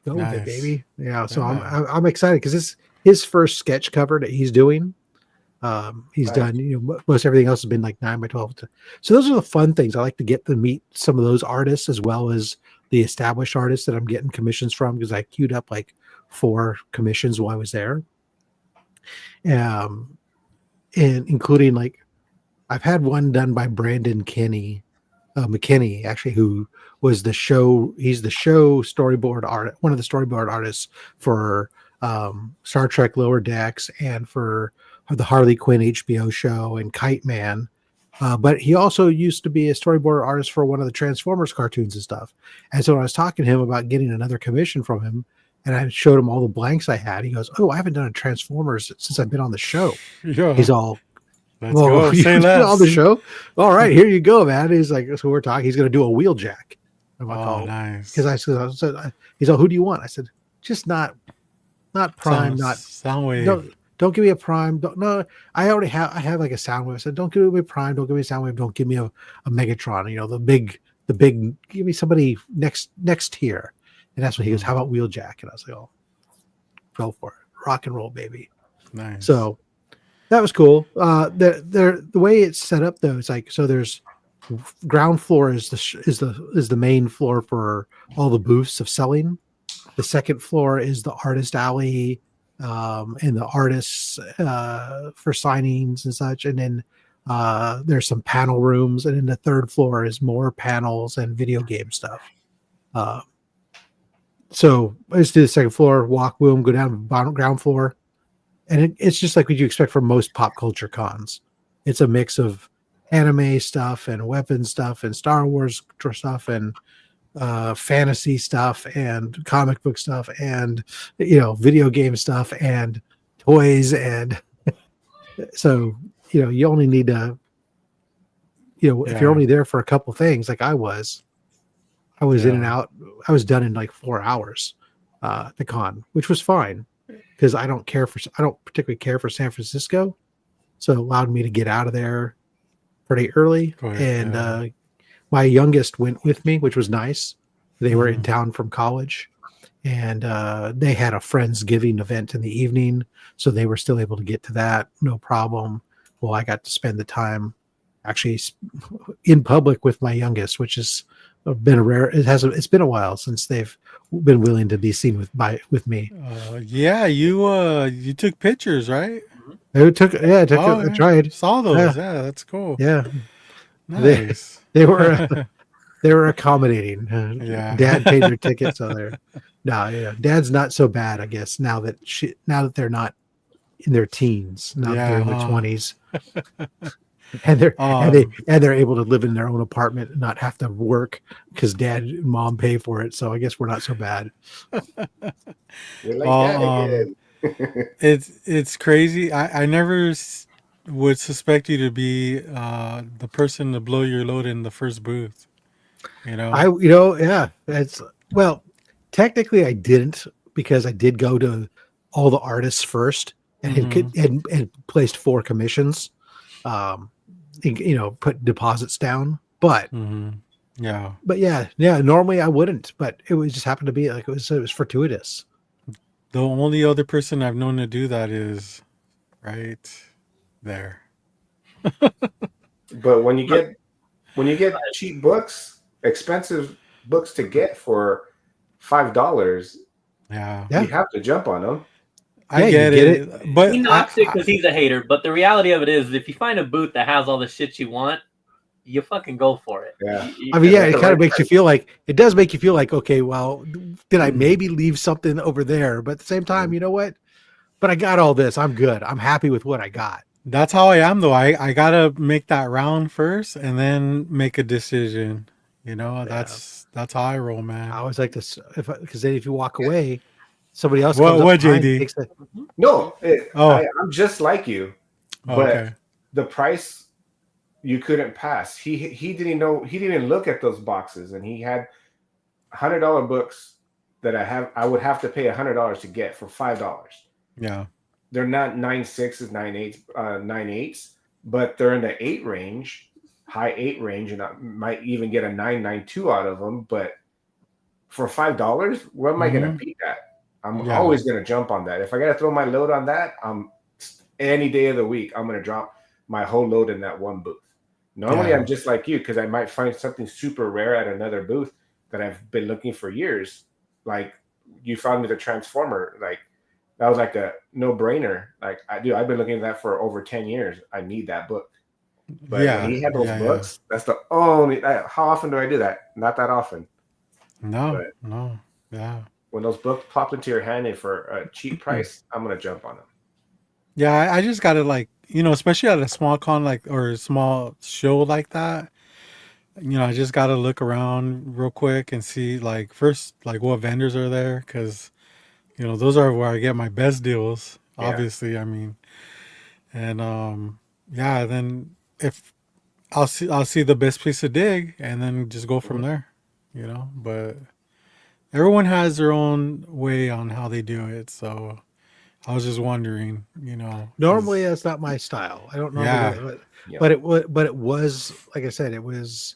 go with it, Nice. baby. Yeah. So Yeah. I'm excited because it's his first sketch cover that he's doing. He's Nice. done, most everything else has been like 9x12. So those are the fun things. I like to get to meet some of those artists as well as the established artists that I'm getting commissions from, because I queued up like 4 commissions while I was there. And including like, I've had one done by Brandon McKinney, actually, who was he's the show storyboard art, one of the storyboard artists for Star Trek Lower Decks and for the Harley Quinn HBO show and Kite Man. But he also used to be a storyboard artist for one of the Transformers cartoons and stuff. And so when I was talking to him about getting another commission from him, and I showed him all the blanks I had, he goes, oh, I haven't done a Transformers since I've been on the show. Yeah. He's all, Let's go. you Say did less. on the show? All right, here you go, man. He's like, so we're talking. He's going to do a wheeljack. I'm like, Oh, nice. because I said, he's all, who do you want? I said, just not prime, not Soundwave. don't give me a prime. No, I have like a Soundwave. I said, don't give me a prime. Don't give me a Soundwave. Don't give me a Megatron. The big. Give me somebody next tier. And that's when he goes, how about Wheeljack? And I was like, oh, go for it. Rock and roll, baby. Nice. So that was cool. The way it's set up though, it's like, so there's ground floor is the main floor for all the booths of selling. The second floor is the artist alley, and the artists for signings and such. And then there's some panel rooms. And then the third floor is more panels and video game stuff. So I just do the second floor, walk, boom, go down to the bottom ground floor. And it's just like what you expect from most pop culture cons. It's a mix of anime stuff and weapon stuff and Star Wars stuff and fantasy stuff and comic book stuff and video game stuff and toys. And so you only need to if you're only there for a couple things, like I was in and out. I was done in like 4 hours at the con, which was fine because I don't particularly care for San Francisco, so it allowed me to get out of there pretty early. And my youngest went with me, which was nice. They were in town from college, and they had a Friendsgiving event in the evening, so they were still able to get to that, no problem. Well, I got to spend the time actually in public with my youngest, which has been it's been a while since they've been willing to be seen with me. You took pictures, right? I tried. Saw those. Yeah, that's cool. Yeah, nice. They were accommodating. Dad paid their ticket, so Dad's not so bad, I guess. Now that they're not in their teens, now that they're in their 20s, and they're able to live in their own apartment and not have to work because Dad and Mom pay for it. So I guess we're not so bad. We're like that again. It's crazy. I never would suspect you to be the person to blow your load in the first booth. Technically I didn't, because I did go to all the artists first and placed 4 commissions, put deposits down, but normally I wouldn't, but it was just happened to be like it was fortuitous. The only other person I've known to do that is right there. But when you get cheap books, expensive books to get for $5, you have to jump on them. I get it. But he knocks it because he's a hater. But the reality of it is, if you find a booth that has all the shit you want, you fucking go for it. Yeah. It kind of makes you feel like, it does make you feel like, okay, well, did I maybe leave something over there? But at the same time, you know what? But I got all this. I'm good. I'm happy with what I got. That's how I am, though. I gotta make that round first and then make a decision. That's how I roll, man. I always like this, because then if you walk away, somebody else comes up JD? I'm just like you, but the price you couldn't pass. He didn't know. He didn't look at those boxes, and he had $100 books that I would have to pay $100 to get for $5. Yeah, they're not 9.6s, 9.8s, but they're in the 8 range, high 8 range, and I might even get a 9.92 out of them. But for $5, where am I going to beat that? I'm always going to jump on that. If I got to throw my load on that, any day of the week, I'm going to drop my whole load in that one booth. Normally, I'm just like you, because I might find something super rare at another booth that I've been looking for years. Like you found me the Transformer, like that was like a no-brainer. Like I've been looking at that for over 10 years. I need that book. But when he had those books, that's the only. How often do I do that? Not that often. No. When those books pop into your hand and for a cheap price, I'm gonna jump on them. Yeah, I just gotta especially at a small con or a small show like that. I just gotta look around real quick and see first what vendors are there, because those are where I get my best deals. Obviously, I mean, and then if I'll see the best place to dig and then just go from there. But everyone has their own way on how they do it, so I was just wondering, Normally that's not my style. I don't know, but it was, like I said, it was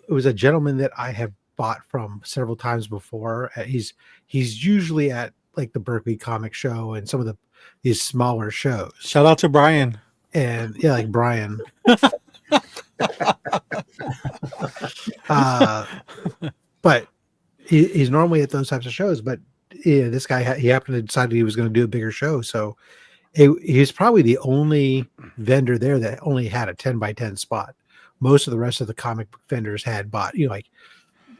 a gentleman that I have bought from several times before. He's usually at like the Berkeley Comic Show and some of these smaller shows. Shout out to Brian. And like Brian. But he's normally at those types of shows, but this guy, he happened to decide he was going to do a bigger show. So he's probably the only vendor there that only had a 10 by 10 spot. Most of the rest of the comic book vendors had bought, like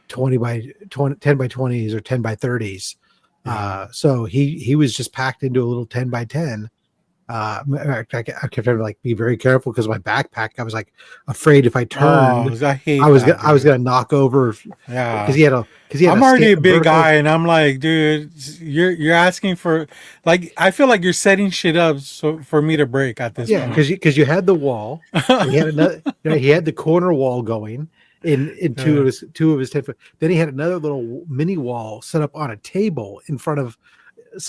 20 by 20, 10 by 20s or 10 by 30s. So he was just packed into a little 10 by 10 I kept having to like be very careful because my backpack. I was like afraid if I turned, I hate I was that, I was dude. gonna knock over Yeah. because he had I'm already a big vertical- guy, and I'm like, dude, you're asking for, like, I feel like you're setting shit up so for me to break at this Yeah, point. because you had the wall, and he had another. He had the corner wall going in two of his 10 foot. Then he had another little mini wall set up on a table in front of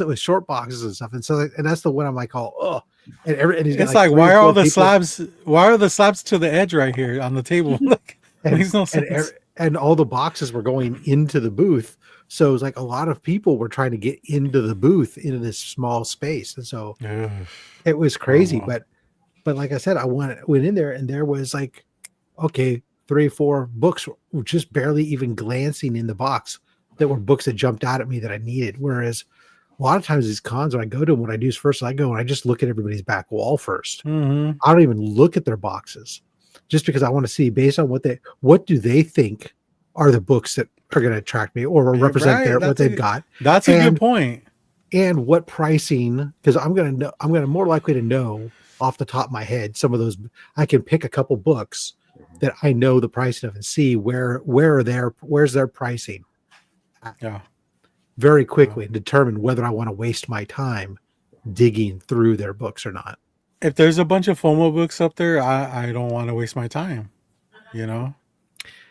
with short boxes and stuff. And so and that's the one I'm like, oh, and he's got It's like like, three why or are all four the people, slabs? Why are the slabs to the edge right here on the table? Like, makes no sense. and all the boxes were going into the booth. So it was like a lot of people were trying to get into the booth into this small space, and so Ugh. it was crazy. Horrible. But like I said, I went in there, and there was like, okay, 3 or 4 books were just barely even glancing in the box that were books that jumped out at me that I needed. Whereas a lot of times these cons, when I go to them, what I do is first I go and I just look at everybody's back wall first. Mhm. I don't even look at their boxes, just because I want to see based on what do they think are the books that are going to attract me or You're represent right. what they've got, That's a And- good point. and what pricing, because I'm going to more likely to know off the top of my head some of those. I can pick a couple books that I know the pricing of and see where's their pricing Yeah. very quickly and determine whether I want to waste my time digging through their books or not. If there's a bunch of FOMO books up there, I don't want to waste my time. You know.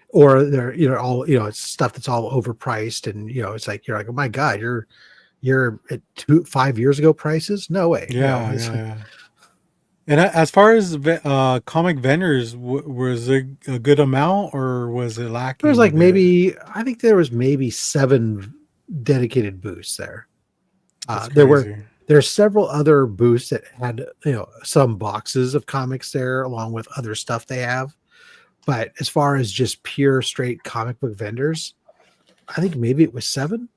Or they're all it's stuff that's all overpriced, and it's like you're like, oh my god, you're at 5 years ago prices. No way. Yeah, It's like, yeah. And as far as comic vendors, was it a good amount or was it lacking? there was like a bit? I think there was maybe 7 dedicated booths there. That's There's crazy. several other booths that had some boxes of comics there along with other stuff they have. But as far as just pure straight comic book vendors, I think maybe it was 7.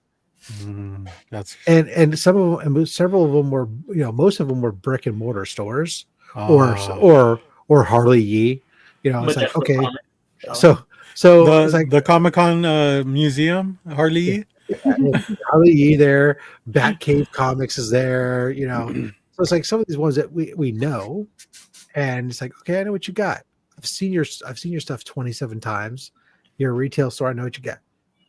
That's And some of them, and several of them were, most of them were brick and mortar stores oh. or Harley Yee. It's like, Majestic okay, Comics. so it's like the Comic-Con museum, Harley. Harley Yee there, Batcave Comics is there, So it's like some of these ones that we know, and it's like, okay, I know what you got. I've seen your stuff 27 times. You're a retail store. I know what you got.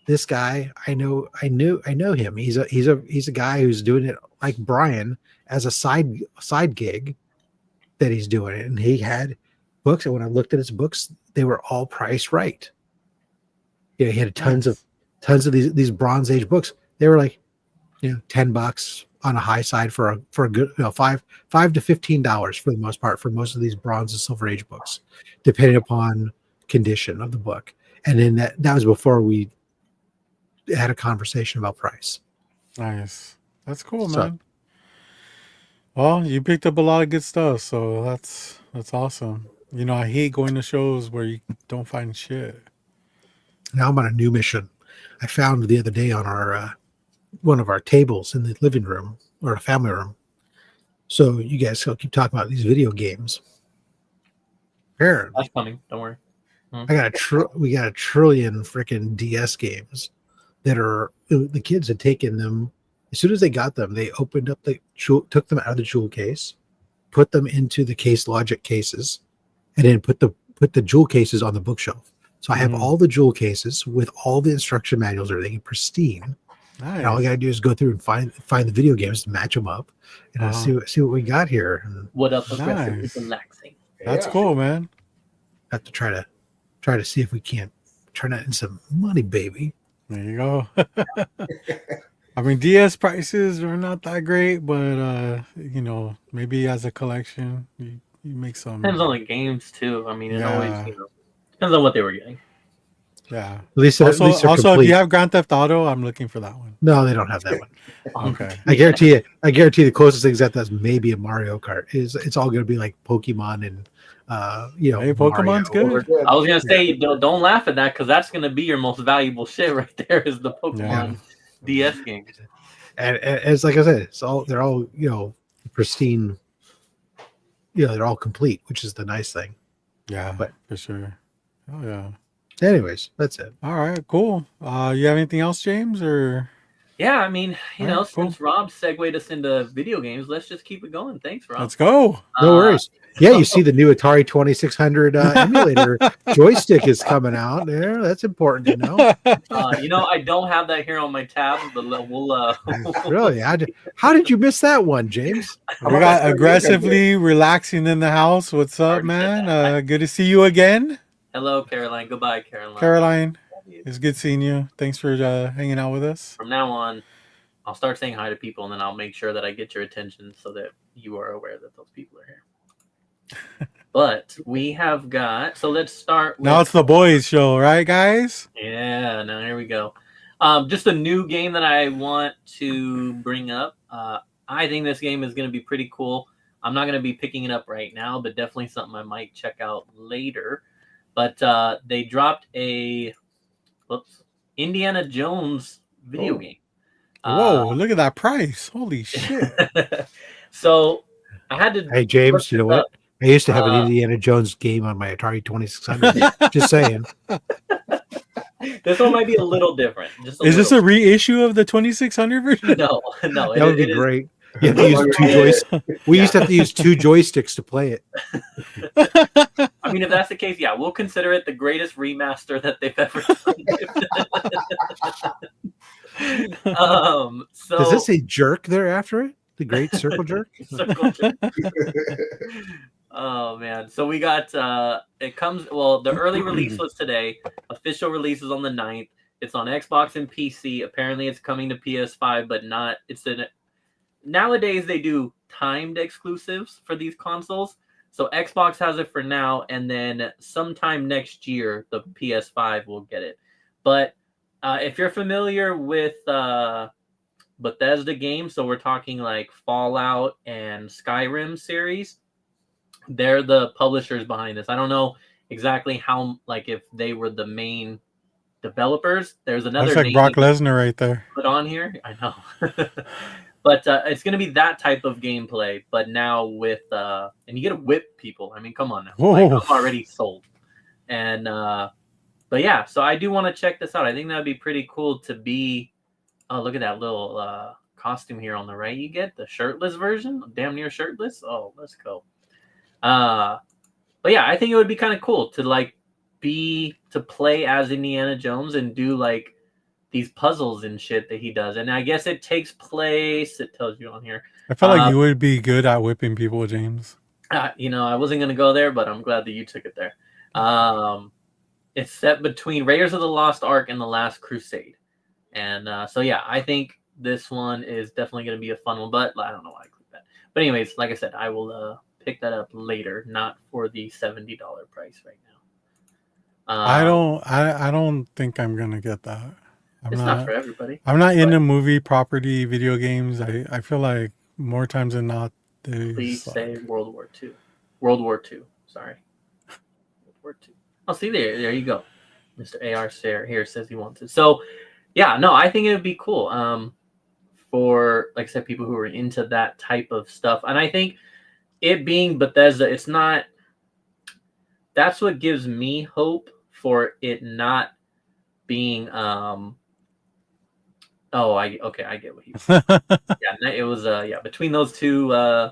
This guy, I know him. He's a guy who's doing it like Brian as a side gig that he's doing it. And he had books, and when I looked at his books, they were all priced right. He had tons of these Bronze Age books. They were like, $10 on a high side for a good, $5 to $15 for the most part for most of these Bronze and Silver Age books, depending upon condition of the book. And then that was before we had a conversation about price. Nice. That's cool, So- man. Well, you picked up a lot of good stuff, so that's awesome. I hate going to shows where you don't find shit. Now I'm on a new mission. I found the other day on our one of our tables in the living room or the family room. So you guys keep talking about these video games. Here, That's coming. Don't worry. we got a trillion freaking DS games that are the kids had taken them as soon as they got them. They opened up took them out of the jewel case, put them into the Case Logic cases, and then put the jewel cases on the bookshelf. So I have all the jewel cases with all the instruction manuals, everything pristine. Nice. And all we gotta do is go through and find the video games to match them up, and see what we got here. And What up, aggressive Nice. is relaxing. That's cool, man. have to try to see if we can't turn that into some money, baby. There you go. I mean, DS prices are not that great, but maybe as a collection, you make some. Depends on the games too. I mean, it always Yeah. depends on what they were getting. Yeah. At least they're Also, if complete. you have Grand Theft Auto, I'm looking for that one. No, they don't have that one. Okay. I guarantee the closest thing that's maybe a Mario Kart. It's all going to be like Pokemon and Hey, Pokemon's Mario. good. I was gonna say, don't laugh at that because that's gonna be your most valuable shit right there is the Pokemon DS games. And it's like I said, they're all pristine. They're all complete, which is the nice thing. Yeah, But- for sure. Oh yeah. Anyways, that's it. All right, cool. You have anything else, James? Or Yeah, I mean, All right, cool. since Rob segued us into video games, let's just keep it going. Thanks, Rob. Let's go. No worries. Yeah, you see the new Atari 2600 emulator joystick is coming out there. That's important to know. I don't have that here on my tabs, but we'll. Really? How did you miss that one, James? We got aggressively relaxing in the house. What's up, man? Good to see you again. Hello, Caroline. Goodbye, Caroline. Caroline, it's good seeing you. Thanks for hanging out with us. From now on, I'll start saying hi to people, and then I'll make sure that I get your attention so that you are aware that those people are here. But we have got, so let's start with, now it's the boys show, right, guys? Yeah, now here we go. Just a new game that I want to bring up. I think this game is going to be pretty cool. I'm not going to be picking it up right now, but definitely something I might check out later. But they dropped a Indiana Jones video game. Whoa, look at that price. Holy shit. So I had to. Hey, James, you know what? I used to have an Indiana Jones game on my Atari 2600. Just saying. This one might be a little different. Is this a reissue of the 2600 version? No. That would be great. You have to use two joysticks. We used to have to use two joysticks to play it. I mean, if that's the case, yeah, we'll consider it the greatest remaster that they've ever done. So does this say jerk there after it? The Great Circle Jerk? Circle Jerk. Oh man. So we got it comes the early release was today. Official release is on the 9th. It's on Xbox and PC. Apparently it's coming to PS5, but not nowadays they do timed exclusives for these consoles. So Xbox has it for now, and then sometime next year the PS5 will get it. But if you're familiar with Bethesda games, so we're talking like Fallout and Skyrim series, they're the publishers behind this. I don't know exactly how, like, if they were the main developers. There's another. That's like Brock Lesnar right there. Put on here, I know. But it's going to be that type of gameplay, but now with and you get to whip people. I mean, come on now. Like, I'm already sold. And but yeah, so I do want to check this out. I think that'd be pretty cool to be. Oh, look at that little costume here on the right. You get the shirtless version, damn near shirtless. Oh, let's go. But yeah, I think it would be kind of cool to play as Indiana Jones and do like these puzzles and shit that he does. And I guess it takes place. It tells you on here. I felt like you would be good at whipping people, James. I wasn't gonna go there, but I'm glad that you took it there. It's set between Raiders of the Lost Ark and The Last Crusade, and so yeah, I think this one is definitely gonna be a fun one. But I don't know why I clicked that. But anyways, like I said, I will pick that up later, not for the $70 price right now. I don't think I'm gonna get that. It's not for everybody. I'm not into movie property video games. I feel like more times than not please say World War II. World War II. Sorry. World War II. Oh, see there you go. Mr. AR here says he wants it. So yeah, no, I think it would be cool. For, like I said, people who are into that type of stuff. And I think it being Bethesda, it's not, that's what gives me hope for it not being I get what he said. Yeah, it was between those two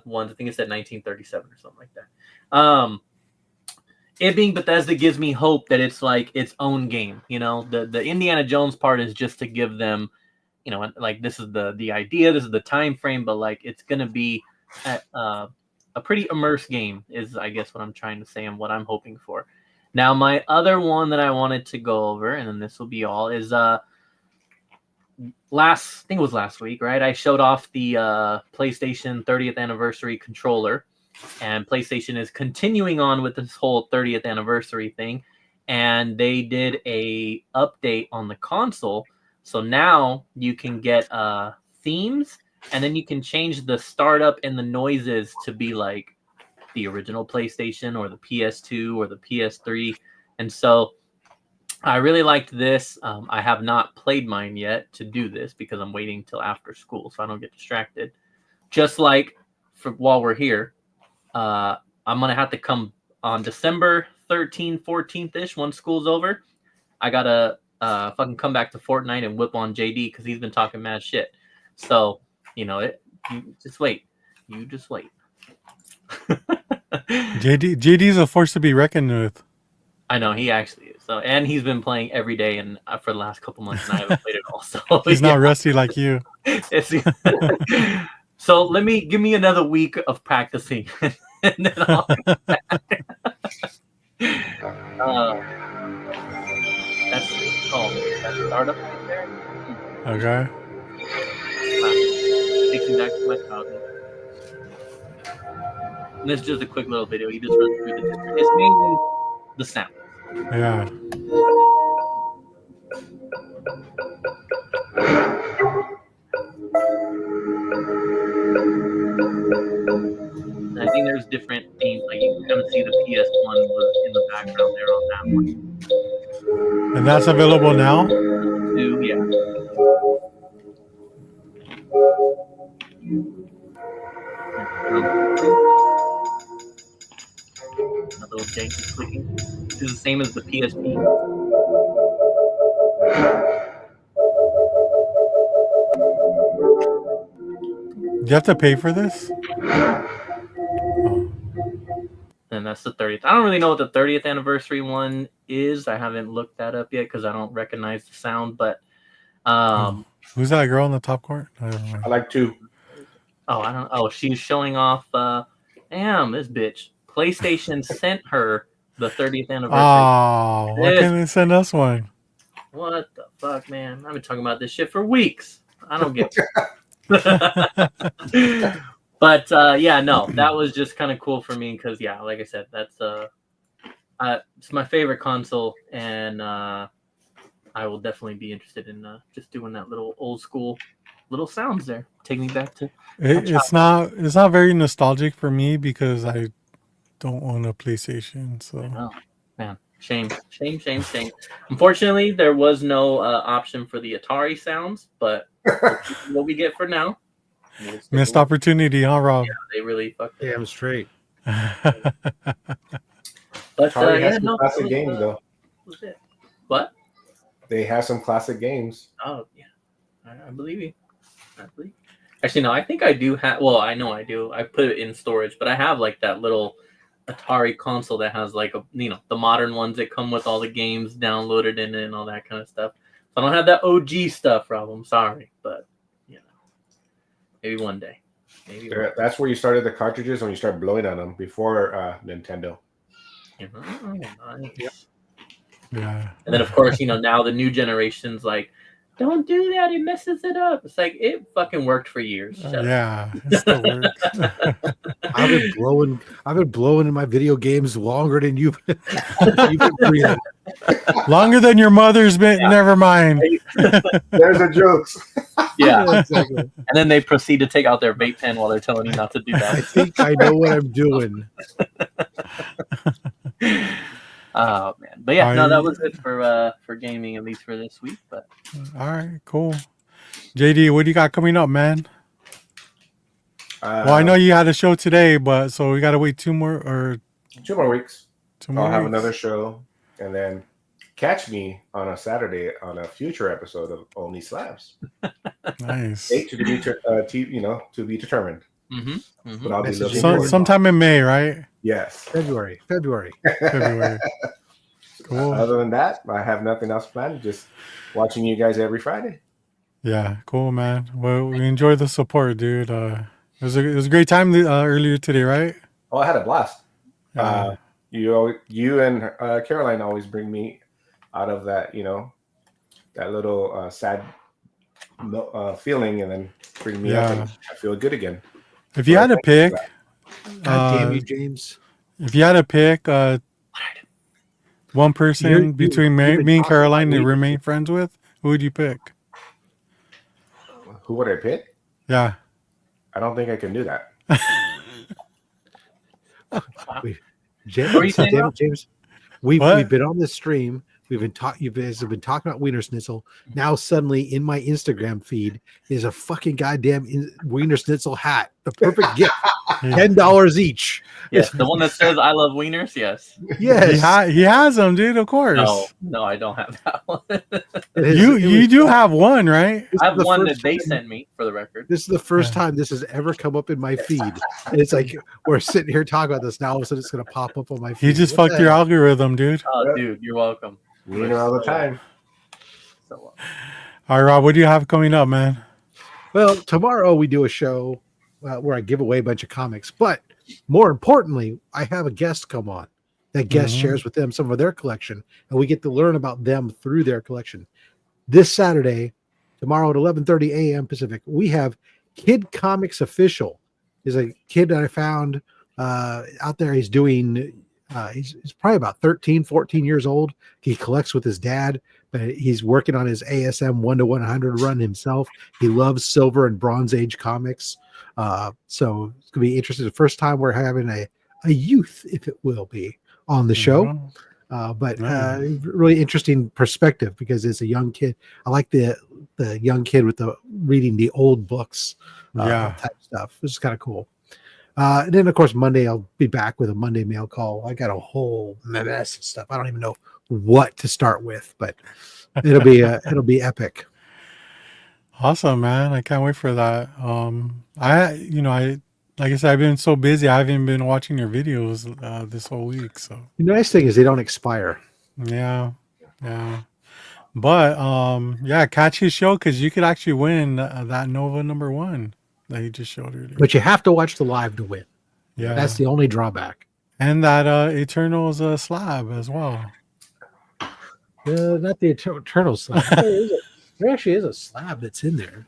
ones, I think it said 1937 or something like that. It being Bethesda gives me hope that it's like its own game. The Indiana Jones part is just to give them, like, this is the idea, this is the time frame, but like it's gonna be a pretty immersed game is, I guess, what I'm trying to say and what I'm hoping for. Now, my other one that I wanted to go over, and then this will be all, is I think it was last week, right? I showed off the PlayStation 30th anniversary controller, and PlayStation is continuing on with this whole 30th anniversary thing, and they did a update on the console. So now you can get themes, and then you can change the startup and the noises to be like the original PlayStation or the PS2 or the PS3. And so I really liked this. I have not played mine yet to do this because I'm waiting till after school so I don't get distracted. Just like while we're here, I'm going to have to come on December 13th, 14th-ish when school's over. I got to fucking come back to Fortnite and whip on JD because he's been talking mad shit. So, you just wait. You just wait. JD's a force to be reckoned with. I know he actually is. So, and he's been playing every day and for the last couple months, and I haven't played it all. So He's not rusty like you. So give me another week of practicing, and then I'll come back. That's startup right there. Okay. Takes me back to my childhood. And this is just a quick little video. He just runs through the different. It's mainly the sound. Yeah. And I think there's different themes. Like you can kind of see the PS1 was in the background there on that one. And that's available now? Too, yeah. A little janky clicking. This is the same as the PSP. Do you have to pay for this? Oh. And that's the 30th. I don't really know what the 30th anniversary one is. I haven't looked that up yet because I don't recognize the sound. But who's that girl in the top court? I like 2. Oh, I don't. Oh, she's showing off. Damn, this bitch. PlayStation sent her the 30th anniversary. Oh, why can't they send us one? What the fuck, man? I've been talking about this shit for weeks. I don't get it. But yeah, no, that was just kind of cool for me because yeah, like I said, that's it's my favorite console, and I will definitely be interested in just doing that little old school little sounds there. Take me back to it's not very nostalgic for me because I don't own a PlayStation. So oh, man, shame. Unfortunately, there was no option for the Atari sounds, but what we get for now. Missed opportunity, huh, Rob? Yeah, they really fucked it. Damn straight. But Atari has yeah, some no, classic games though. Was it? What? They have some classic games. Oh yeah, I believe you. Actually, no, I think I do have. Well, I know I do. I put it in storage, but I have like that little Atari console that has like the modern ones that come with all the games downloaded in it and all that kind of stuff. So I don't have that OG stuff, Rob. I'm sorry, but maybe one day. Maybe one day. That's where you started the cartridges when you start blowing on them before Nintendo. Nice. Yeah. And then of course, now the new generation's like, don't do that, it messes it up. It's like it fucking worked for years. Yeah, it still works. I've been blowing in my video games longer than you've been breathing. Longer than your mother's been. Yeah. Never mind. There's the jokes. Yeah, exactly. And then they proceed to take out their vape pen while they're telling you not to do that. I think I know what I'm doing. Oh man, but yeah, no, that was it for gaming, at least for this week. But all right, cool. JD, what do you got coming up, man? Well, I know you had a show today, but so we gotta wait 2 more weeks. I'll have weeks. another show, and then catch me on a Saturday on a future episode of Only Slabs. Nice. Date to be to be determined. Mm-hmm. Mm-hmm. But I'll be looking forward. Sometime in May, right? Yes. February. Cool. Other than that, I have nothing else planned. Just watching you guys every Friday. Yeah, cool, man. Well, we enjoy the support, dude. It was a great time earlier today, right? Oh, I had a blast. Yeah. You and Caroline always bring me out of that, that little sad feeling, and then bring me up, and I feel good again. If you had to pick, God damn you, James. If you had to pick one person between me and Caroline to remain friends with, who would you pick? Who would I pick? Yeah. I don't think I can do that. James, we've been on this stream. You guys have been talking about Wiener Schnitzel. Now suddenly in my Instagram feed is a fucking goddamn Wiener Schnitzel hat The perfect gift. $10 each. Yes, the one that says "I love wieners." Yes. Yes. He has them, dude. Of course. No, I don't have that one. You do have one, right? I have one that they sent me, for the record. This is the first time this has ever come up in my feed. And it's like we're sitting here talking about this now. All of a sudden, it's going to pop up on my feed. He just fucked your algorithm, dude. Oh, dude, you're welcome. Wiener all the time. So, All right, Rob, what do you have coming up, man? Well, tomorrow we do a show where I give away a bunch of comics, but more importantly, I have a guest come on. That guest shares with them some of their collection, and we get to learn about them through their collection. This Saturday, tomorrow at 11:30 a.m. Pacific, we have Kid Comics Official. Is a kid that I found out there. He's doing. He's probably about 13, 14 years old. He collects with his dad, but he's working on his ASM 1-to-100 run himself. He loves Silver and Bronze Age comics. So it's gonna be interesting. The first time we're having a youth, if it will be, on the show. But really interesting perspective because it's a young kid. I like the young kid with the reading the old books type stuff. This is kind of cool. And then of course Monday I'll be back with a Monday mail call. I got a whole mess of stuff. I don't even know what to start with, but it'll be epic. Awesome, man. I can't wait for that. I like I said, I've been so busy. I haven't been watching your videos this whole week. So The nice thing is they don't expire. yeah. But catch his show because you could actually win that Nova #1 that he just showed earlier. But you have to watch the live to win. Yeah, That's the only drawback. and that Eternals slab as well. Not the Eternal slab. There actually is a slab that's in there.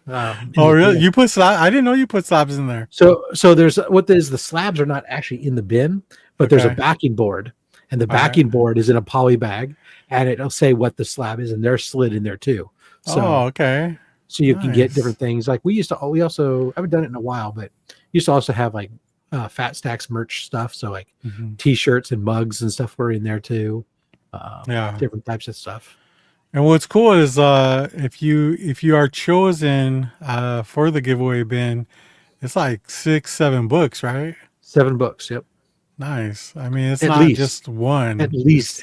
Oh, really? You put slab? I didn't know you put slabs in there. So there's the slabs are not actually in the bin, but there's a backing board, and the backing board is in a poly bag, and it'll say what the slab is, and they're slid in there too. So, okay. So you can get different things. Like we also I haven't done it in a while, but used to also have like Fat Stacks merch stuff. So like T-shirts and mugs and stuff were in there too. Different types of stuff. And what's cool is if you are chosen for the giveaway bin, it's like 6-7 books, right? 7 books. Yep. Nice. I mean, it's At not least. just one. At least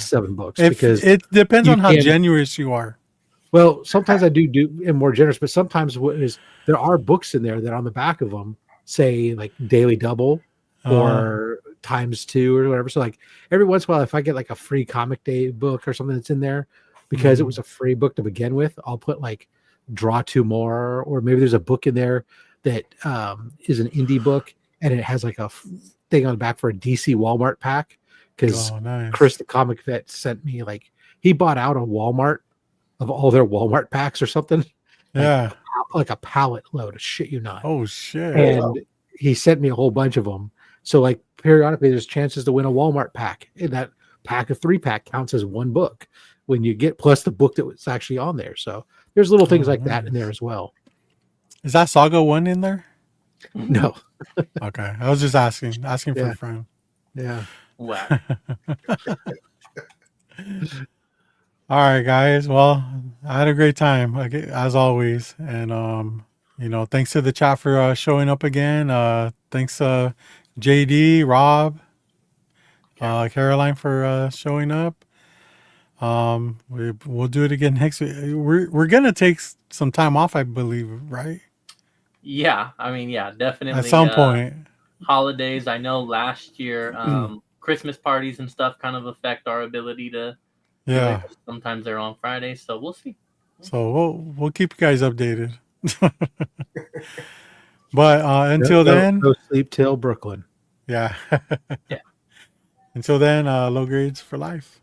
7 books. Because it depends you on how can- generous you are. Well, sometimes I do am more generous, but sometimes there are books in there that on the back of them say like Daily Double or ×2 or whatever. So like every once in a while, if I get like a free comic day book or something that's in there, because it was a free book to begin with, I'll put like draw 2 more, or maybe there's a book in there that is an indie book and it has like a thing on the back for a DC Walmart pack. Because nice. Chris, the comic vet, sent me like he bought out a Walmart of all their Walmart packs or something. Yeah. Like a pallet load of shit you not. Oh shit. And he sent me a whole bunch of them. So like periodically there's chances to win a Walmart pack. And that pack of 3-pack counts as one book when you get plus the book that was actually on there. So there's little things like that in there as well. Is that Saga 1 in there? No. Okay. I was just asking for a friend. Yeah. Wow. All right, guys. Well, I had a great time as always, and thanks to the chat for showing up again. Thanks JD, Rob, Caroline for showing up. We'll do it again next week. We're gonna take some time off, I believe, right? Yeah, I mean, definitely. At some point. Holidays. I know last year, Christmas parties and stuff kind of affect our ability to. Yeah. Sometimes they're on Fridays, so we'll see. So we'll keep you guys updated. But until then, go sleep till Brooklyn. Yeah. Yeah. Until then, low grades for life.